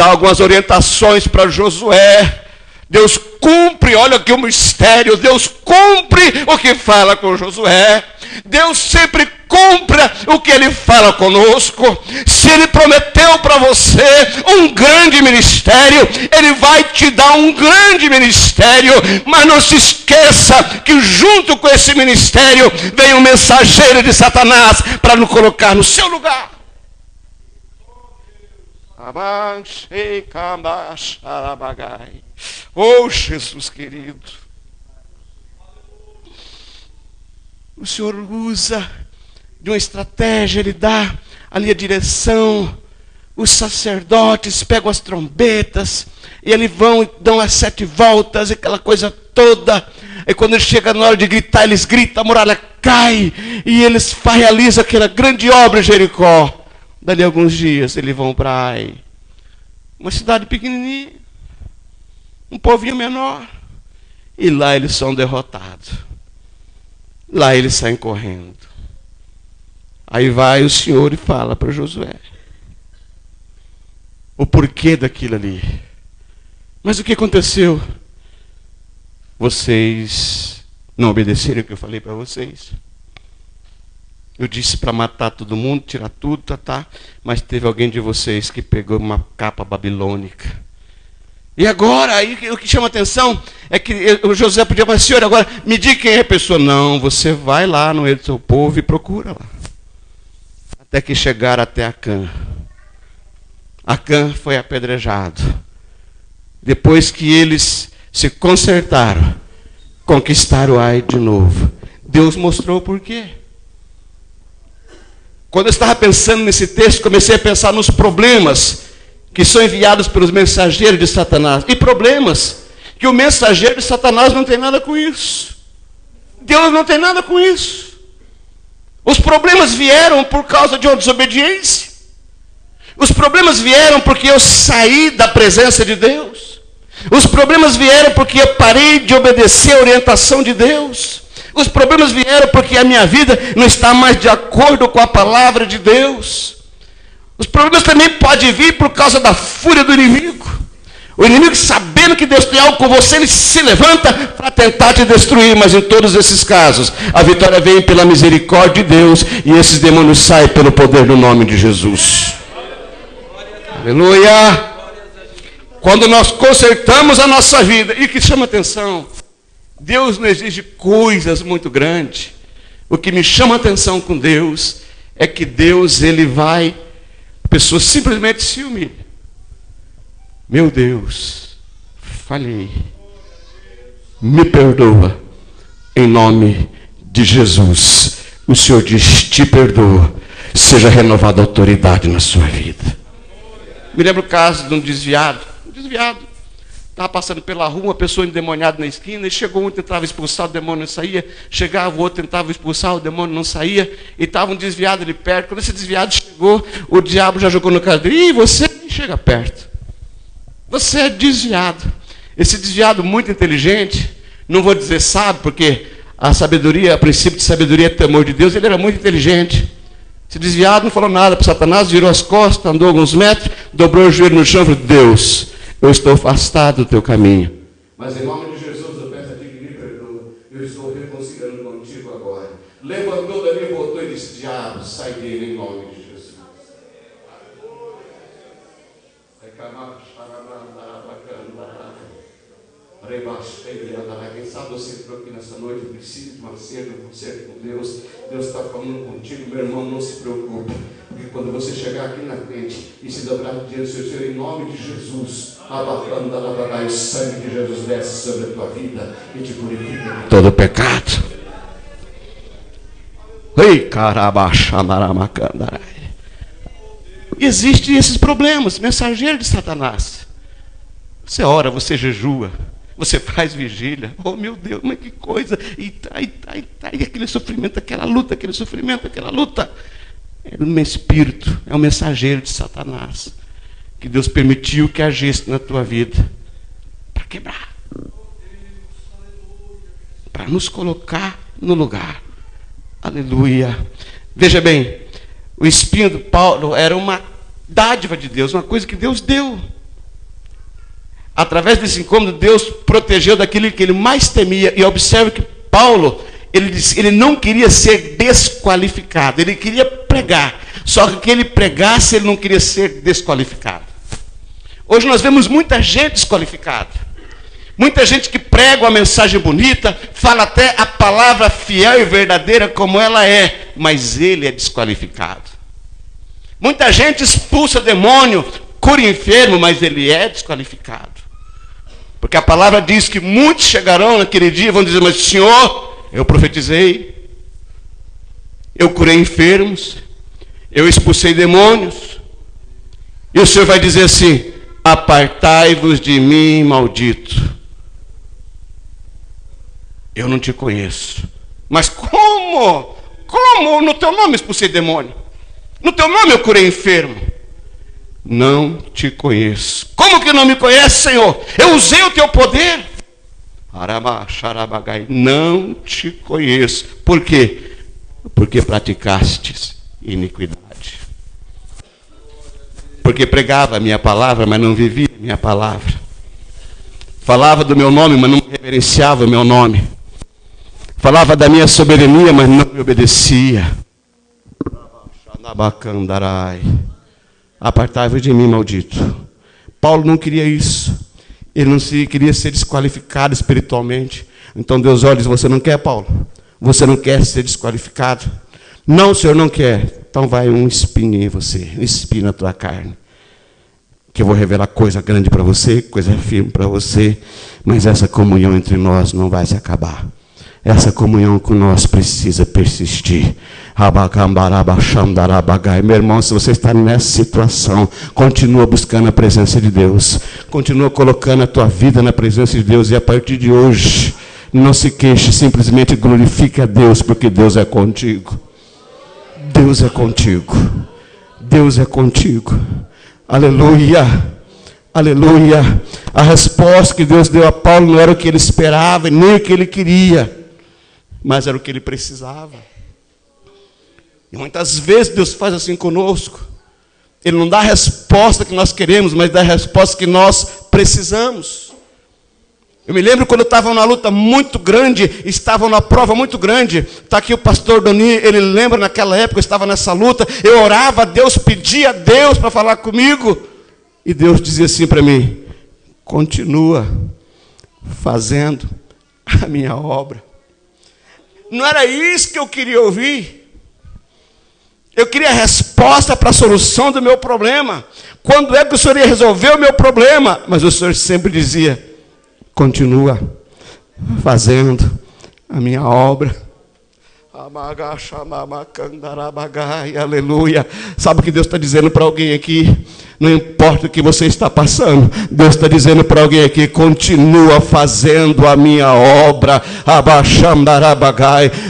algumas orientações para Josué. Deus cumpre, olha aqui o mistério. Deus cumpre o que fala com Josué. Deus sempre cumpre o que ele fala conosco. Se ele prometeu para você um grande ministério, ele vai te dar um grande ministério, mas não se esqueça que junto com esse ministério vem um mensageiro de Satanás para nos colocar no seu lugar. Oh, Jesus querido, o Senhor usa de uma estratégia, ele dá ali a direção, os sacerdotes pegam as trombetas, e eles vão e dão as 7 voltas, aquela coisa toda, e quando ele chega na hora de gritar, eles gritam, a muralha cai, e eles realizam aquela grande obra em Jericó. Dali a alguns dias, eles vão para Ai, uma cidade pequenininha, um povinho menor, e lá eles são derrotados. Lá eles saem correndo. Aí vai o Senhor e fala para Josué o porquê daquilo ali. Mas o que aconteceu? Vocês não obedeceram o que eu falei para vocês. Eu disse para matar todo mundo, tirar tudo, mas teve alguém de vocês que pegou uma capa babilônica E agora, aí o que chama atenção é que o José podia falar, senhor, agora me diga quem é a pessoa. Não, você vai lá no meio do seu povo e procura lá. Até que chegaram até Acã. Acã foi apedrejado. Depois que eles se consertaram, conquistaram Ai de novo. Deus mostrou o porquê. Quando eu estava pensando nesse texto, comecei a pensar nos problemas que são enviados pelos mensageiros de Satanás. E problemas que o mensageiro de Satanás não tem nada com isso. Deus não tem nada com isso. Os problemas vieram por causa de uma desobediência. Os problemas vieram porque eu saí da presença de Deus. Os problemas vieram porque eu parei de obedecer a orientação de Deus. Os problemas vieram porque a minha vida não está mais de acordo com a palavra de Deus. Os problemas também podem vir por causa da fúria do inimigo. O inimigo, sabendo que Deus tem algo com você, ele se levanta para tentar te destruir. Mas em todos esses casos, a vitória vem pela misericórdia de Deus e esses demônios saem pelo poder do nome de Jesus. Aleluia! Quando nós consertamos a nossa vida, e que chama atenção, Deus não exige coisas muito grandes. O que me chama atenção com Deus é que Deus, ele vai, a pessoa simplesmente se humilha. Meu Deus, falhei. Me perdoa, em nome de Jesus. O Senhor diz, te perdoa, seja renovada a autoridade na sua vida. Me lembro o caso de um desviado. Estava passando pela rua, uma pessoa endemoniada na esquina, e chegou um, tentava expulsar, o demônio não saía. Chegava o outro, tentava expulsar, o demônio não saía. E estava um desviado ali perto. Quando esse desviado chegou, o diabo já jogou no cara dele. Ih, você nem chega perto. Você é desviado. Esse desviado muito inteligente, não vou dizer sábio, porque a sabedoria, a princípio de sabedoria é temor de Deus, ele era muito inteligente. Esse desviado não falou nada para Satanás, virou as costas, andou alguns metros, dobrou o joelho no chão e falou, Deus, eu estou afastado do teu caminho. Mas em nome de Jesus eu peço a ti que me perdoe. Eu estou reconciliando contigo agora. Levantou dali, voltou e disse, diabo, sai dele em nome de Jesus. Quem sabe você entrou aqui nessa noite, precisa de uma cena, um concerto com Deus. Deus está falando contigo, meu irmão, não se preocupe. Porque quando você chegar aqui na frente e se dobrar diante do Senhor, em nome de Jesus, o sangue de Jesus desce sobre a tua vida e te purifica de todo pecado. Ei, carabaxamaramandarai. Existem esses problemas, mensageiro de Satanás. Você ora, você jejua, você faz vigília. Oh, meu Deus, mas que coisa. E aquele sofrimento, aquela luta, aquela luta. É o meu espírito, é o mensageiro de Satanás. Que Deus permitiu que agisse na tua vida. Para quebrar. Para nos colocar no lugar. Aleluia. Veja bem, o espinho do Paulo era uma dádiva de Deus, uma coisa que Deus deu. Através desse incômodo, Deus protegeu daquilo que ele mais temia. E observe que Paulo, ele não queria ser desqualificado, ele queria pregar. Só que ele pregasse, ele não queria ser desqualificado. Hoje nós vemos muita gente desqualificada. Muita gente que prega uma mensagem bonita, fala até a palavra fiel e verdadeira como ela é, mas ele é desqualificado. Muita gente expulsa demônio, cura enfermo, mas ele é desqualificado. Porque a palavra diz que muitos chegarão naquele dia e vão dizer, mas Senhor, eu profetizei, eu curei enfermos, eu expulsei demônios. E o Senhor vai dizer assim, apartai-vos de mim, maldito. Eu não te conheço. Mas como? Como? No teu nome expulsei demônio. No teu nome eu curei enfermo. Não te conheço. Como que não me conhece, Senhor? Eu usei o teu poder. Não te conheço. Por quê? Porque praticastes iniquidade. Porque pregava a minha palavra, mas não vivia a minha palavra. Falava do meu nome, mas não reverenciava o meu nome. Falava da minha soberania, mas não me obedecia. Apartai-vos de mim, maldito. Paulo não queria isso. Ele não queria ser desqualificado espiritualmente. Então Deus olha e diz: você não quer, Paulo? Você não quer ser desqualificado? Não, Senhor, não quer. Então vai um espinho em você, um espinho na tua carne. Que eu vou revelar coisa grande para você, coisa firme para você, mas essa comunhão entre nós não vai se acabar. Essa comunhão com nós precisa persistir. Meu irmão, se você está nessa situação, continua buscando a presença de Deus. Continua colocando a tua vida na presença de Deus. E a partir de hoje, não se queixe, simplesmente glorifique a Deus, porque Deus é contigo. Deus é contigo. Deus é contigo. Aleluia. Aleluia. A resposta que Deus deu a Paulo não era o que ele esperava, nem o que ele queria, mas era o que ele precisava. E muitas vezes Deus faz assim conosco. Ele não dá a resposta que nós queremos, mas dá a resposta que nós precisamos. Eu me lembro quando eu estava numa luta muito grande, estava numa prova muito grande. Está aqui o pastor Doni, ele lembra naquela época, eu estava nessa luta. Eu orava a Deus, pedia a Deus para falar comigo. E Deus dizia assim para mim: continua fazendo a minha obra. Não era isso que eu queria ouvir. Eu queria a resposta para a solução do meu problema. Quando é que o Senhor ia resolver o meu problema? Mas o Senhor sempre dizia: continua fazendo a minha obra. Aleluia. Sabe o que Deus está dizendo para alguém aqui? Não importa o que você está passando, Deus está dizendo para alguém aqui: continua fazendo a minha obra.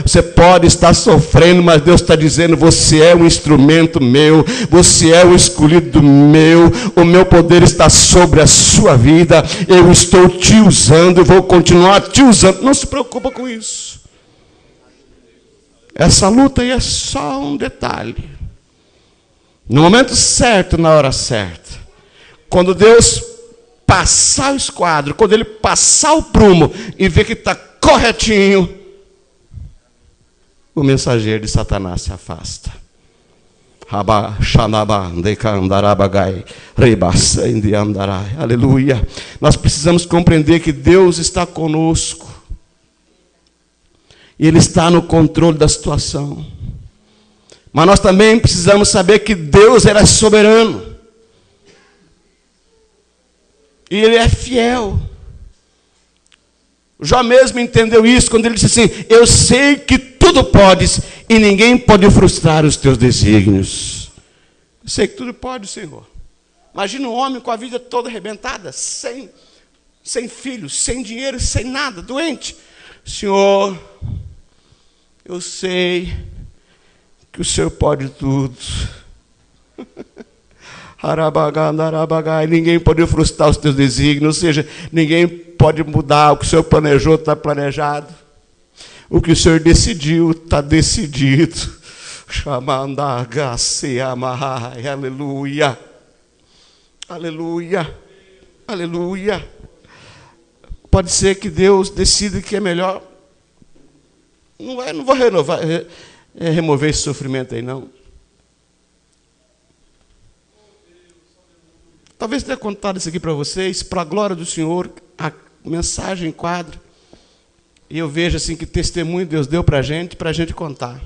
Você pode estar sofrendo, mas Deus está dizendo: você é um instrumento meu, você é um escolhido meu, o meu poder está sobre a sua vida, eu estou te usando e vou continuar te usando. Não se preocupa com isso. Essa luta aí é só um detalhe. No momento certo, na hora certa, quando Deus passar o esquadro, quando Ele passar o prumo e ver que está corretinho, o mensageiro de Satanás se afasta. Aleluia. Nós precisamos compreender que Deus está conosco. E Ele está no controle da situação. Mas nós também precisamos saber que Deus é soberano. E Ele é fiel. Jó mesmo entendeu isso quando ele disse assim: eu sei que tudo podes e ninguém pode frustrar os teus desígnios. Eu sei que tudo pode, Senhor. Imagina um homem com a vida toda arrebentada, sem filhos, sem dinheiro, sem nada, doente. Senhor, eu sei que o Senhor pode tudo. Ninguém pode frustrar os teus desígnios, ou seja, ninguém pode mudar. O que o Senhor planejou está planejado. O que o Senhor decidiu está decidido. Aleluia. Aleluia. Aleluia. Pode ser que Deus decida que é melhor. Não vou remover esse sofrimento aí, não. Talvez tenha contado isso aqui para vocês, para a glória do Senhor, a mensagem enquadra. E eu vejo assim que testemunho Deus deu para a gente contar.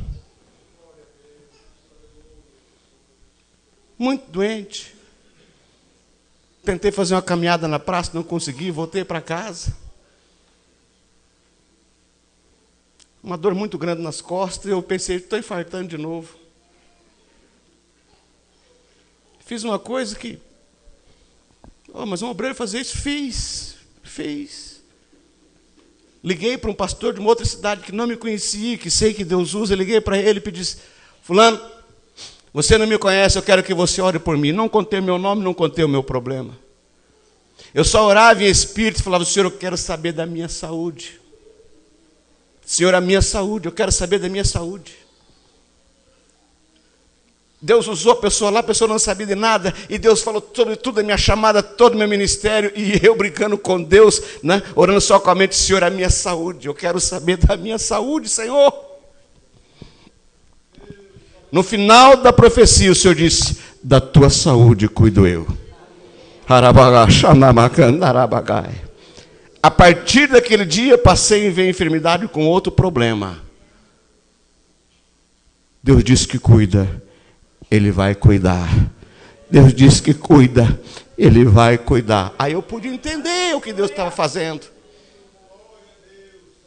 Muito doente. Tentei fazer uma caminhada na praça, não consegui, voltei para casa. Uma dor muito grande nas costas, e eu pensei: estou infartando de novo. Fiz uma coisa que... mas um obreiro fazer isso? Fiz. Liguei para um pastor de uma outra cidade que não me conhecia, que sei que Deus usa. Liguei para ele e pedi: fulano, você não me conhece, eu quero que você ore por mim. Não contei meu nome, não contei o meu problema. Eu só orava em espírito e falava: Senhor, eu quero saber da minha saúde. Senhor, a minha saúde, eu quero saber da minha saúde. Deus usou a pessoa lá, a pessoa não sabia de nada, e Deus falou sobre tudo, a minha chamada, todo o meu ministério, e eu brincando com Deus, né, orando só com a mente: Senhor, a minha saúde, eu quero saber da minha saúde, Senhor. No final da profecia, o Senhor disse: da tua saúde cuido eu. A partir daquele dia, passei a ver a enfermidade com outro problema. Deus disse que cuida, Ele vai cuidar. Deus disse que cuida, Ele vai cuidar. Aí eu pude entender o que Deus estava fazendo.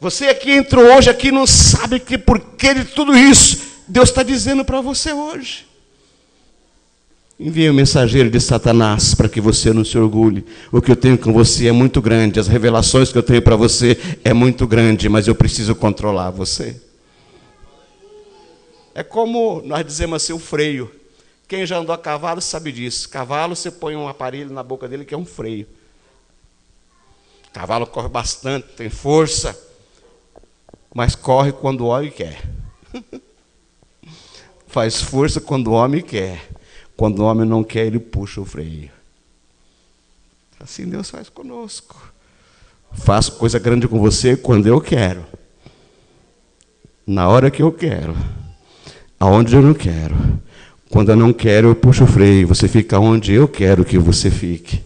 Você aqui entrou hoje, aqui não sabe que porquê de tudo isso. Deus está dizendo para você hoje. Envie um mensageiro de Satanás para que você não se orgulhe. O que eu tenho com você é muito grande. As revelações que eu tenho para você é muito grande, mas eu preciso controlar você. É como nós dizemos assim, o freio. Quem já andou a cavalo sabe disso. Cavalo, você põe um aparelho na boca dele que é um freio. Cavalo corre bastante, tem força, mas corre quando o homem quer. Faz força quando o homem quer. Quando o homem não quer, ele puxa o freio. Assim Deus faz conosco. Faço coisa grande com você quando eu quero. Na hora que eu quero. Aonde eu não quero. Quando eu não quero, eu puxo o freio. Você fica onde eu quero que você fique.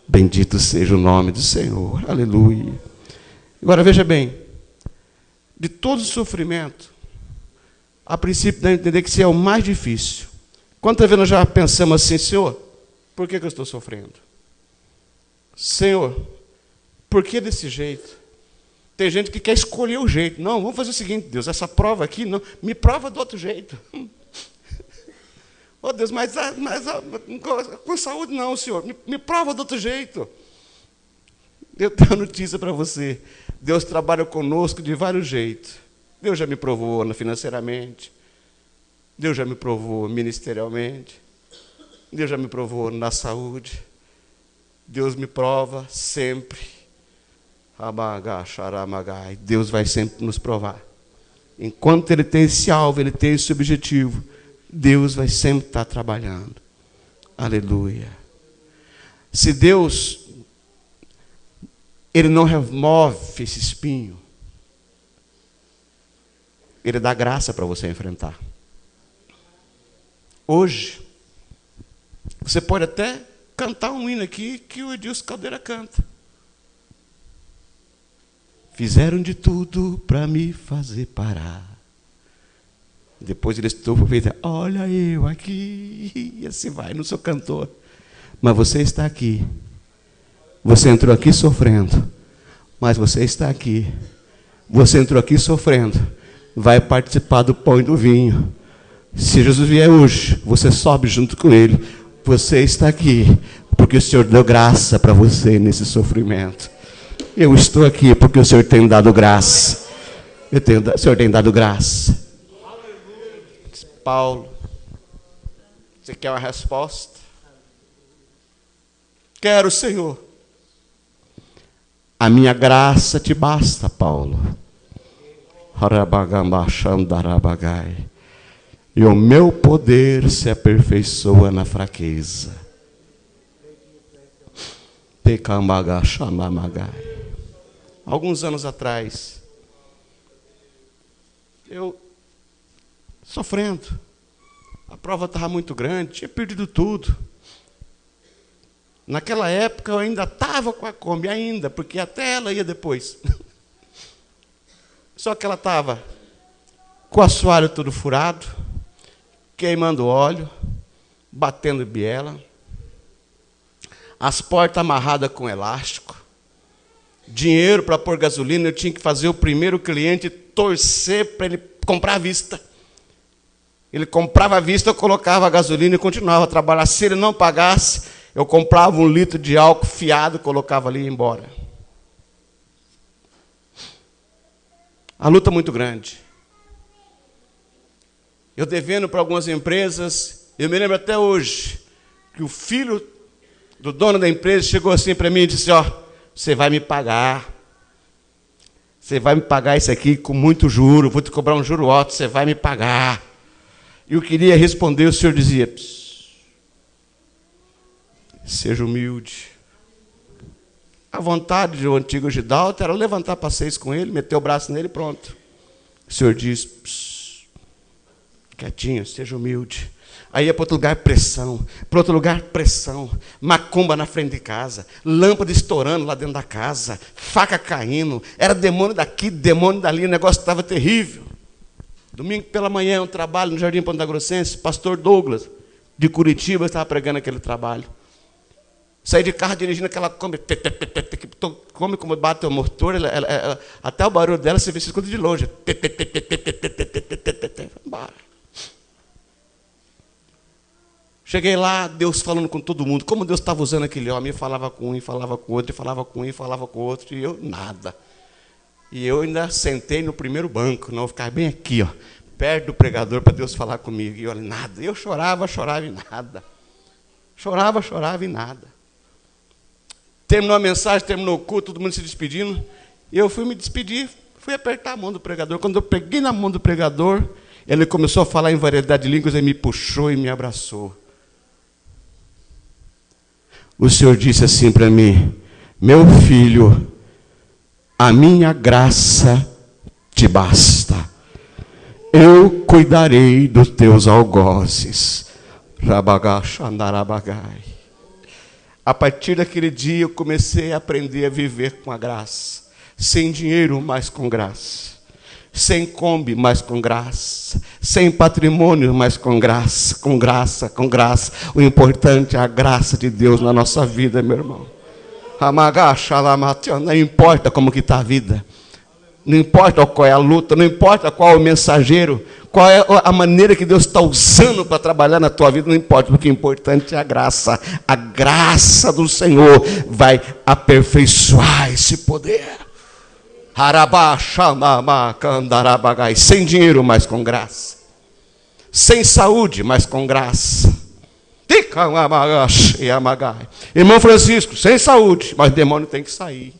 Bendito seja o nome do Senhor. Aleluia. Agora veja bem. De todo o sofrimento, a princípio dá a entender que isso é o mais difícil. Quantas vezes nós já pensamos assim, Senhor, por que eu estou sofrendo? Senhor, por que desse jeito? Tem gente que quer escolher o jeito. Não, vamos fazer o seguinte, Deus, essa prova aqui, não, me prova do outro jeito. Oh, Deus, mas com saúde não, Senhor, me prova do outro jeito. Eu tenho uma notícia para você. Deus trabalha conosco de vários jeitos. Deus já me provou financeiramente. Deus já me provou ministerialmente. Deus já me provou na saúde. Deus me prova sempre. Deus vai sempre nos provar. Enquanto Ele tem esse alvo, Ele tem esse objetivo, Deus vai sempre estar trabalhando. Aleluia. Se Deus, Ele não remove esse espinho, Ele dá graça para você enfrentar. Hoje, você pode até cantar um hino aqui que o Edilson Caldeira canta. Fizeram de tudo para me fazer parar. Depois ele estufou e fez, olha eu aqui, e assim vai, não sou cantor. Mas você está aqui. Você entrou aqui sofrendo, mas você está aqui. Você entrou aqui sofrendo, vai participar do pão e do vinho. Se Jesus vier hoje, você sobe junto com Ele. Você está aqui, porque o Senhor deu graça para você nesse sofrimento. Eu estou aqui porque o Senhor tem dado graça. O Senhor tem dado graça. Paulo, você quer uma resposta? Quero, Senhor. A minha graça te basta, Paulo. E o meu poder se aperfeiçoa na fraqueza. Alguns anos atrás, eu sofrendo, a prova estava muito grande, tinha perdido tudo. Naquela época eu ainda estava com a Kombi, ainda, porque até ela ia depois. Só que ela estava com o assoalho todo furado, queimando óleo, batendo biela, as portas amarradas com elástico, dinheiro para pôr gasolina, eu tinha que fazer o primeiro cliente torcer para ele comprar à vista. Ele comprava à vista, eu colocava a gasolina e continuava a trabalhar. Se ele não pagasse, eu comprava 1 litro de álcool fiado, colocava ali e ia embora. A luta muito grande. Eu devendo para algumas empresas, eu me lembro até hoje, que o filho do dono da empresa chegou assim para mim e disse, ó, você vai me pagar. Você vai me pagar isso aqui com muito juro, vou te cobrar um juro alto, você vai me pagar. E eu queria responder, o senhor dizia, seja humilde. A vontade do antigo Gidalto era levantar passeio com ele, meter o braço nele e pronto. O senhor diz, quietinho, seja humilde. Aí ia para outro lugar, pressão. Para outro lugar, pressão. Macumba na frente de casa. Lâmpada estourando lá dentro da casa. Faca caindo. Era demônio daqui, demônio dali. O negócio estava terrível. Domingo pela manhã, um trabalho no Jardim Ponta Grossense. Pastor Douglas, de Curitiba, estava pregando aquele trabalho. Saí de carro dirigindo aquela Kombi. Come como bate o motor. Até o barulho dela se escuta de longe. Embora. Cheguei lá, Deus falando com todo mundo. Como Deus estava usando aquele homem. Eu falava com um, e falava com outro, e falava com um, e falava com outro. E eu, nada. E eu ainda sentei no primeiro banco. Não, eu ficava bem aqui, ó, perto do pregador, para Deus falar comigo. E eu, nada. Eu chorava e nada. Chorava e nada. Terminou a mensagem, terminou o culto, todo mundo se despedindo. E eu fui me despedir, fui apertar a mão do pregador. Quando eu peguei na mão do pregador, ele começou a falar em variedade de línguas, ele me puxou e me abraçou. O Senhor disse assim para mim: meu filho, a minha graça te basta. Eu cuidarei dos teus algozes. Rabagachandarabagai. A partir daquele dia eu comecei a aprender a viver com a graça. Sem dinheiro, mas com graça. Sem Kombi, mas com graça. Sem patrimônio, mas com graça. Com graça, com graça. O importante é a graça de Deus na nossa vida, meu irmão. Não importa como que está a vida. Não importa qual é a luta, não importa qual é o mensageiro, qual é a maneira que Deus está usando para trabalhar na tua vida, não importa, porque o importante é a graça. A graça do Senhor vai aperfeiçoar esse poder. Sem dinheiro, mas com graça. Sem saúde, mas com graça. Irmão Francisco, sem saúde, mas o demônio tem que sair.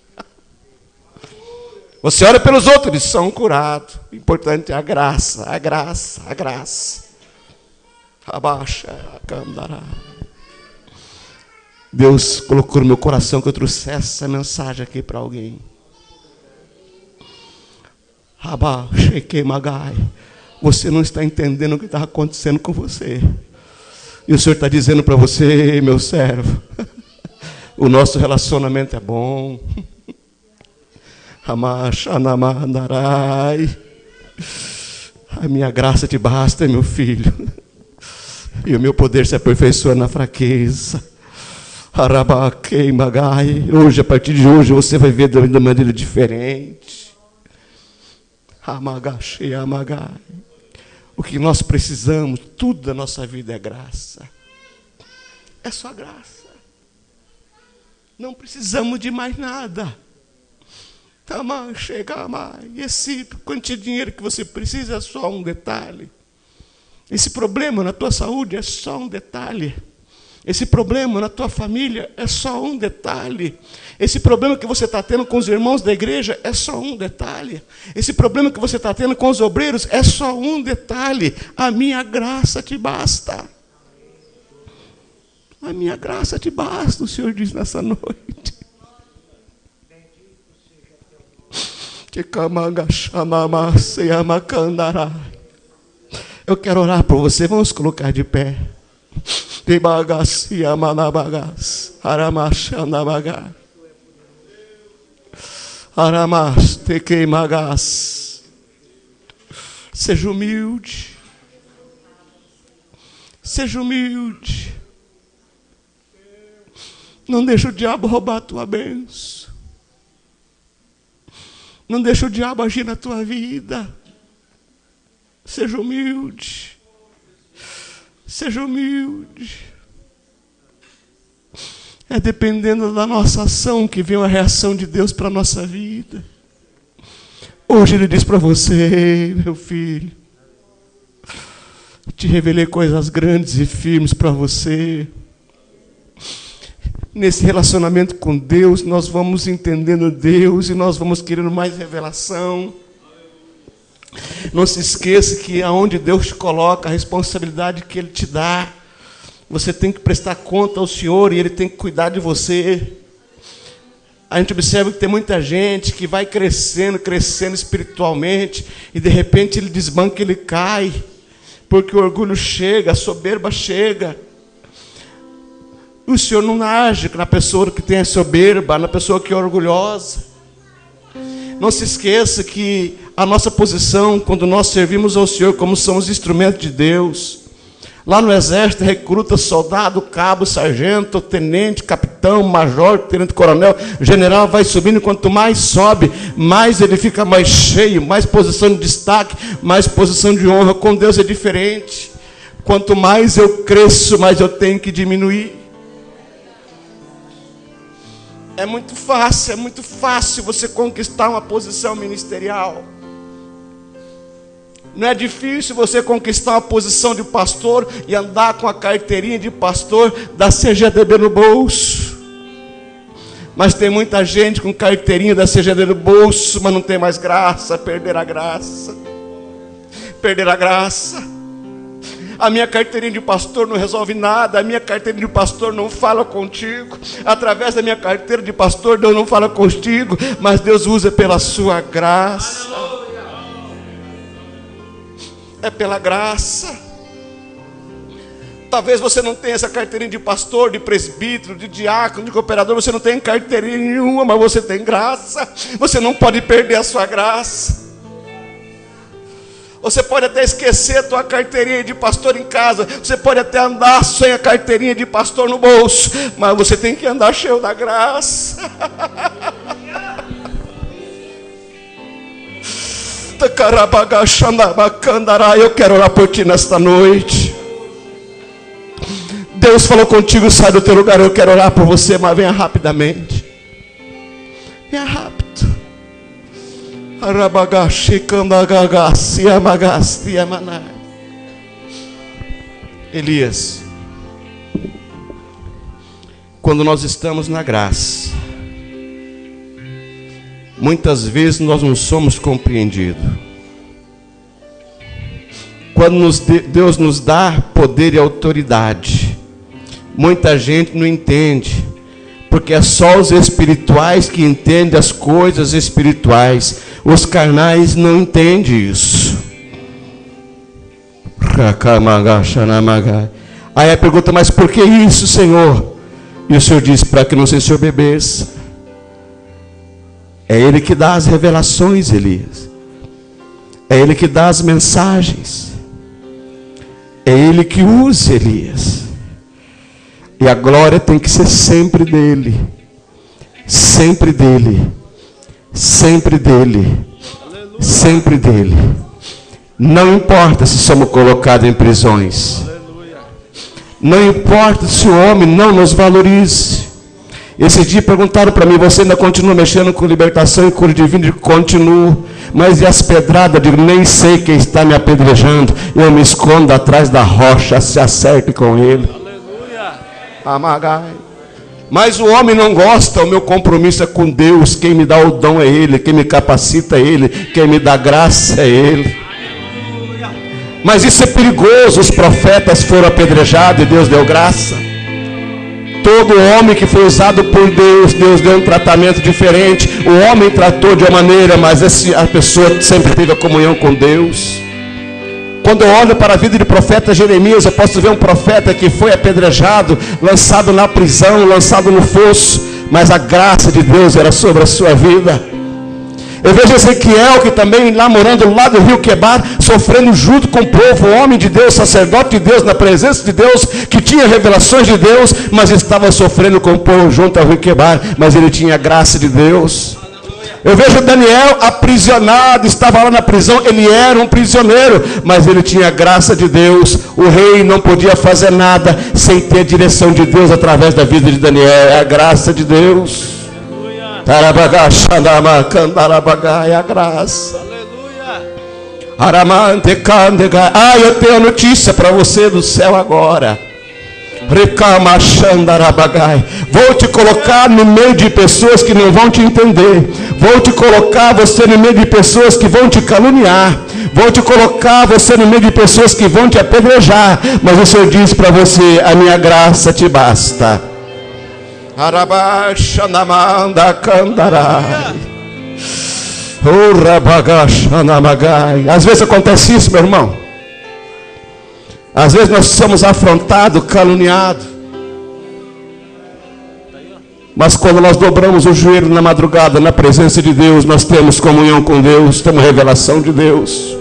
Você ora pelos outros, eles são curados. O importante é a graça, a graça, a graça. Abaixa, candará. Deus colocou no meu coração que eu trouxesse essa mensagem aqui para alguém. Você não está entendendo o que está acontecendo com você. E o Senhor está dizendo para você, meu servo, o nosso relacionamento é bom. A minha graça te basta, meu filho. E o meu poder se aperfeiçoa na fraqueza. Hoje, a partir de hoje, você vai ver de maneira diferente. O que nós precisamos, tudo da nossa vida é graça. É só graça. Não precisamos de mais nada. Esse quanto de dinheiro que você precisa é só um detalhe. Esse problema na tua saúde é só um detalhe. Esse problema na tua família é só um detalhe. Esse problema que você está tendo com os irmãos da igreja é só um detalhe. Esse problema que você está tendo com os obreiros é só um detalhe. A minha graça te basta. A minha graça te basta, o Senhor diz nessa noite. Eu quero orar por você. Vamos colocar de pé. Seja humilde. Seja humilde. Não deixa o diabo roubar a tua bênção. Não deixa o diabo agir na tua vida. Seja humilde. Seja humilde. É dependendo da nossa ação que vem a reação de Deus para a nossa vida. Hoje Ele diz para você, meu filho, te revelei coisas grandes e firmes para você. Nesse relacionamento com Deus, nós vamos entendendo Deus e nós vamos querendo mais revelação. Não se esqueça que aonde Deus te coloca, a responsabilidade que Ele te dá, você tem que prestar conta ao Senhor e Ele tem que cuidar de você. A gente observa que tem muita gente que vai crescendo espiritualmente e de repente ele desbanca, ele cai. Porque o orgulho chega, a soberba chega. E o Senhor não age na pessoa que tem a soberba, na pessoa que é orgulhosa. Não se esqueça que a nossa posição, quando nós servimos ao Senhor, como somos instrumentos de Deus, lá no exército recruta soldado, cabo, sargento, tenente, capitão, major, tenente coronel, general, vai subindo. Quanto mais sobe, mais ele fica mais cheio, mais posição de destaque, mais posição de honra. Com Deus é diferente. Quanto mais eu cresço, mais eu tenho que diminuir. É muito fácil você conquistar uma posição ministerial. Não é difícil você conquistar uma posição de pastor e andar com a carteirinha de pastor da CGDB no bolso. Mas tem muita gente com carteirinha da CGDB no bolso, mas não tem mais graça, perder a graça. Perder a graça. A minha carteirinha de pastor não resolve nada. A minha carteirinha de pastor não fala contigo. Através da minha carteira de pastor, Deus não fala contigo, mas Deus usa pela sua graça. É pela graça. Talvez você não tenha essa carteirinha de pastor, de presbítero, de diácono, de cooperador. Você não tem carteirinha nenhuma, mas você tem graça. Você não pode perder a sua graça. Você pode até esquecer a tua carteirinha de pastor em casa. Você pode até andar sem a carteirinha de pastor no bolso. Mas você tem que andar cheio da graça. Eu quero orar por ti nesta noite. Deus falou contigo, sai do teu lugar. Eu quero orar por você, mas venha rapidamente. Venha rápido. Elias, quando nós estamos na graça, muitas vezes nós não somos compreendidos. Quando Deus nos dá poder e autoridade, muita gente não entende, porque é só os espirituais que entendem as coisas espirituais. Os carnais não entendem isso. Aí a pergunta, mas por que isso, Senhor? E o Senhor diz, para que não se ensoberbeça. É Ele que dá as revelações, Elias. É Ele que dá as mensagens. É Ele que usa, Elias. E a glória tem que ser sempre dele. Sempre dele. Sempre dele. Sempre dele. Não importa se somos colocados em prisões. Não importa se o homem não nos valorize. Esse dia perguntaram para mim, você ainda continua mexendo com libertação e cura divina? Eu digo, continuo. Mas e as pedradas? Eu digo, nem sei quem está me apedrejando. Eu me escondo atrás da rocha, se acerte com ele. Aleluia. Amagai. Mas o homem não gosta, o meu compromisso é com Deus. Quem me dá o dom é Ele, quem me capacita é Ele, quem me dá graça é Ele. Mas isso é perigoso. Os profetas foram apedrejados e Deus deu graça. Todo homem que foi usado por Deus, Deus deu um tratamento diferente. O homem tratou de uma maneira, mas a pessoa sempre teve a comunhão com Deus. Quando eu olho para a vida de profeta Jeremias, eu posso ver um profeta que foi apedrejado, lançado na prisão, lançado no fosso, mas a graça de Deus era sobre a sua vida. Eu vejo Ezequiel, que também lá morando lá do rio Quebar, sofrendo junto com o povo, homem de Deus, sacerdote de Deus, na presença de Deus, que tinha revelações de Deus, mas estava sofrendo com o povo junto ao rio Quebar, mas ele tinha a graça de Deus. Eu vejo Daniel aprisionado, estava lá na prisão, ele era um prisioneiro, mas ele tinha a graça de Deus. O rei não podia fazer nada sem ter a direção de Deus através da vida de Daniel. É a graça de Deus. É a graça. Ah, eu tenho a notícia para você do céu agora. Vou te colocar no meio de pessoas que não vão te entender. Vou te colocar você no meio de pessoas que vão te caluniar. Vou te colocar você no meio de pessoas que vão te apedrejar. Mas o Senhor diz para você, a minha graça te basta. Às vezes acontece isso, meu irmão. Às vezes nós somos afrontados, caluniados. Mas quando nós dobramos o joelho na madrugada, na presença de Deus, nós temos comunhão com Deus, temos revelação de Deus.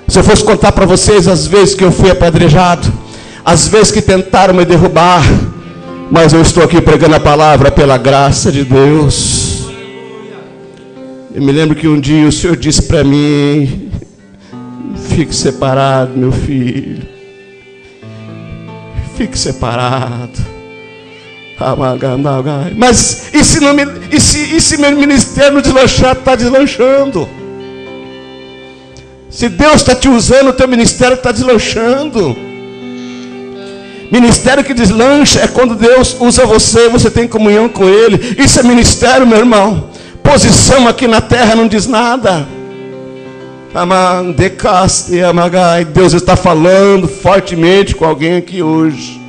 Se eu fosse contar para vocês as vezes que eu fui apedrejado, as vezes que tentaram me derrubar, mas eu estou aqui pregando a palavra pela graça de Deus. Eu me lembro que um dia o Senhor disse para mim: fique separado, meu filho. Fique separado. Mas e se meu ministério não deslanchar? Está deslanchando. Se Deus está te usando, o teu ministério está deslanchando. Ministério que deslancha é quando Deus usa você, você tem comunhão com Ele. Isso é ministério, meu irmão. Posição aqui na terra não diz nada. Deus está falando fortemente com alguém aqui hoje.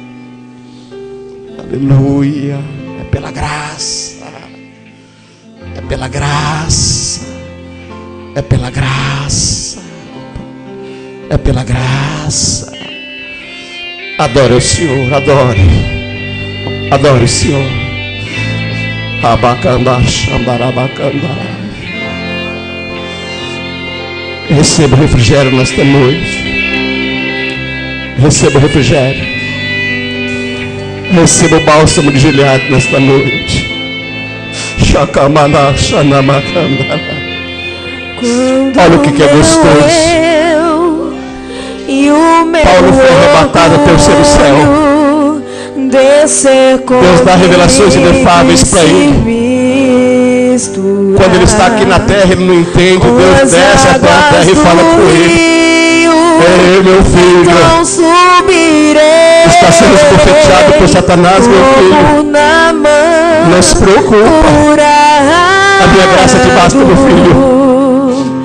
Aleluia. É pela graça. É pela graça. É pela graça. É pela graça. Adore o Senhor, adore. Adore o Senhor. Receba o refrigério nesta noite. Receba o refrigério. Receba o bálsamo de Gileade nesta noite. Olha o que é gostoso. Paulo foi arrebatado ao terceiro céu. Deus dá revelações inefáveis para ele. Quando ele está aqui na terra, ele não entende. Deus desce até a terra e fala com ele: ei, meu filho, está sendo esbofeteado por Satanás, meu filho. Não se preocupa. A minha graça te basta, meu filho.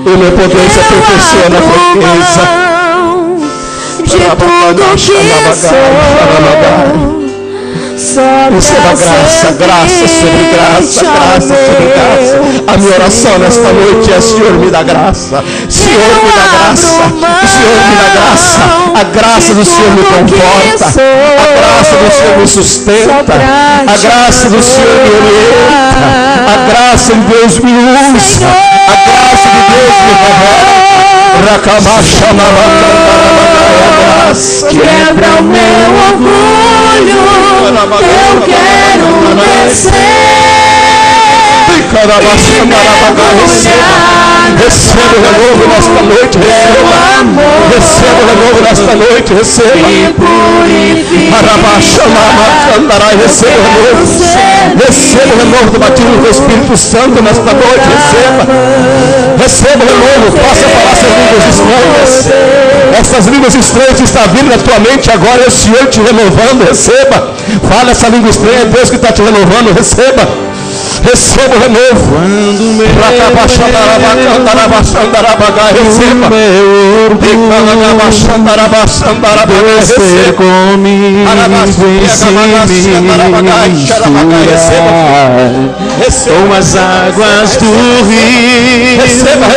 O meu poder se aperfeiçoa na fraqueza. De tudo que sou, receba graça, graça sobre graça, graça sobre graça. A minha oração nesta noite é: Senhor, me dá graça. Senhor, me dá graça. Senhor, me dá graça. A graça do Senhor me conforta. A graça do Senhor me sustenta. A graça do Senhor me orienta. A graça de Deus me usa. A graça de Deus me revela. Quebra o meu orgulho, eu quero descer. Receba o renovo nesta noite, receba. Receba o renovo nesta noite, receba. Receba o renovo. Receba o renovo do batismo do Espírito Santo nesta noite, receba. Receba o renovo, possa falar essas línguas estranhas. Essas línguas estranhas estão vindo na tua mente agora, é o Senhor te renovando, receba. Fala essa língua estranha, é Deus que está te renovando, receba. Receba o renovo. Receba. Descer comigo com as águas do rio. Receba.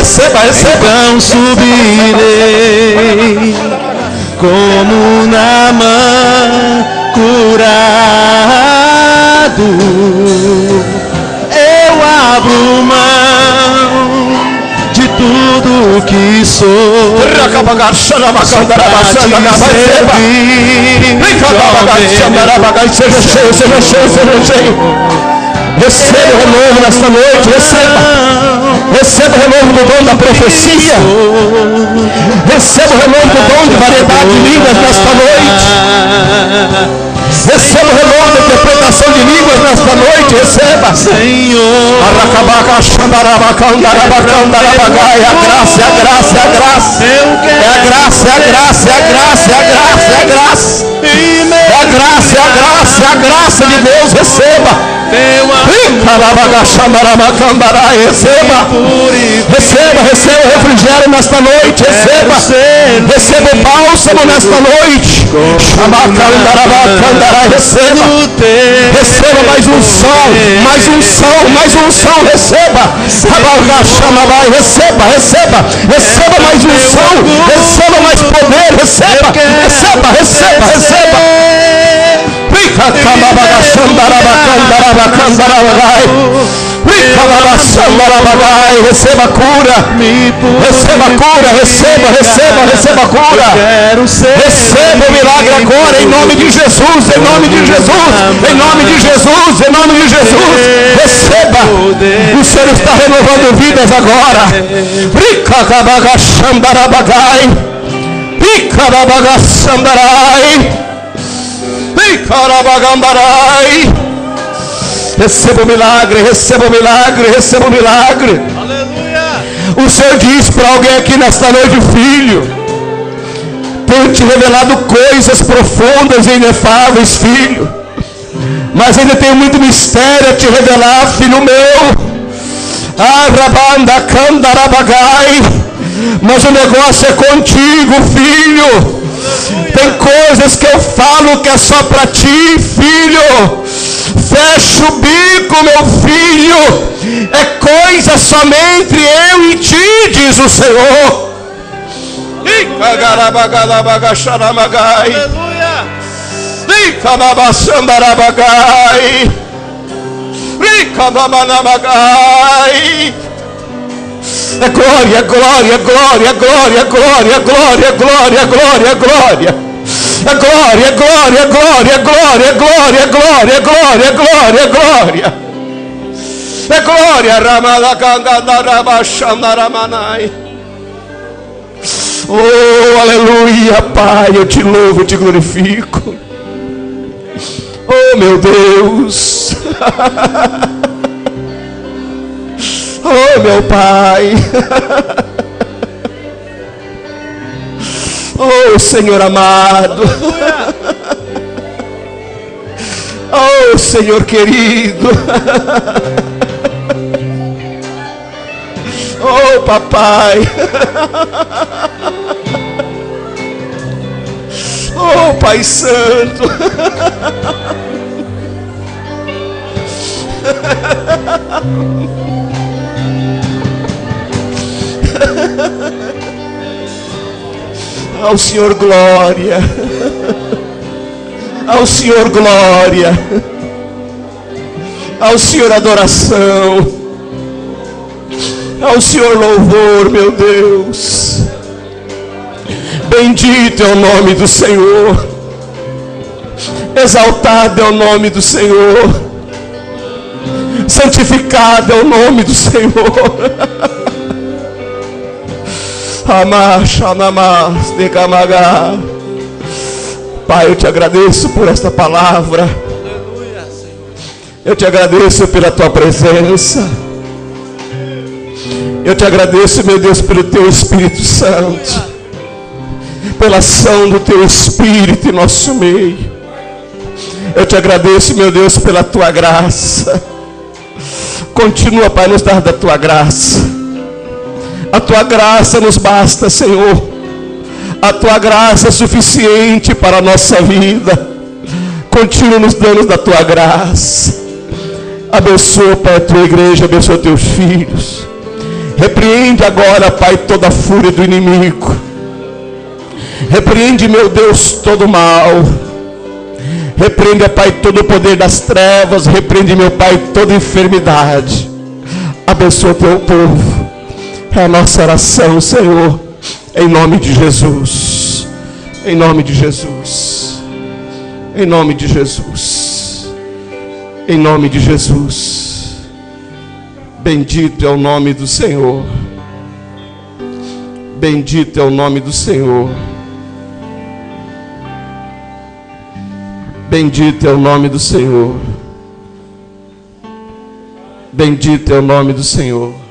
Então subirei como Naamã curado. Abro mão de tudo que sou. Seja cheio. Receba o renovo nesta noite, receba. Receba o renovo do dom da profecia. Receba o renovo do dom de variedade de línguas nesta noite. Receba o renovo da interpretação de línguas nesta noite, receba. Senhor. A graça. É a graça. É a graça de Deus, receba. Receba o refrigério glória nesta noite. Receba o bálsamo nesta noite. Receba mais unção, mais unção, mais unção. Receba mais unção, receba mais poder. Receba. Receba cura, receba cura. Receba o milagre agora, em nome de Jesus, em nome de Jesus, em nome de Jesus, em nome de Jesus. Receba, o Senhor está renovando vidas agora. Receba o milagre, receba o milagre, receba o milagre. Aleluia. O Senhor diz para alguém aqui nesta noite: filho, tenho te revelado coisas profundas e inefáveis, filho, mas ainda tenho muito mistério a te revelar, filho meu. Mas o negócio é contigo, filho. Tem coisas que eu falo que é só para ti, filho. Fecha o bico, meu filho. É coisa somente eu e ti, diz o Senhor. É glória, glória, glória, glória, glória, glória, glória, glória, glória. É glória, glória, glória, glória, glória, glória, glória, glória, glória. É glória, Ramalacandarabaxandaramanai. Oh, aleluia, Pai, eu te louvo, eu te glorifico. Oh, meu Deus. Oh, meu Pai. Oh, Senhor amado. Oh, Senhor querido. Oh, papai. Oh, Pai Santo. Ao Senhor glória, ao Senhor glória, ao Senhor adoração, ao Senhor louvor, meu Deus. Bendito é o nome do Senhor, exaltado é o nome do Senhor, santificado é o nome do Senhor. Pai, eu te agradeço por esta palavra. Eu te agradeço pela tua presença. Eu te agradeço, meu Deus, pelo teu Espírito Santo, pela ação do teu Espírito em nosso meio. Eu te agradeço, meu Deus, pela tua graça. Continua, Pai, nos dar da tua graça. A tua graça nos basta, Senhor. A tua graça é suficiente para a nossa vida. Continua nos dando da tua graça. Abençoa, Pai, a tua igreja, abençoa teus filhos. Repreende agora, Pai, toda a fúria do inimigo. Repreende, meu Deus, todo o mal. Repreende, Pai, todo o poder das trevas. Repreende, meu Pai, toda enfermidade. Abençoa teu povo. É a nossa oração, Senhor, em nome de Jesus, em nome de Jesus, em nome de Jesus, em nome de Jesus. Bendito é o nome do Senhor, bendito é o nome do Senhor, bendito é o nome do Senhor, bendito é o nome do Senhor.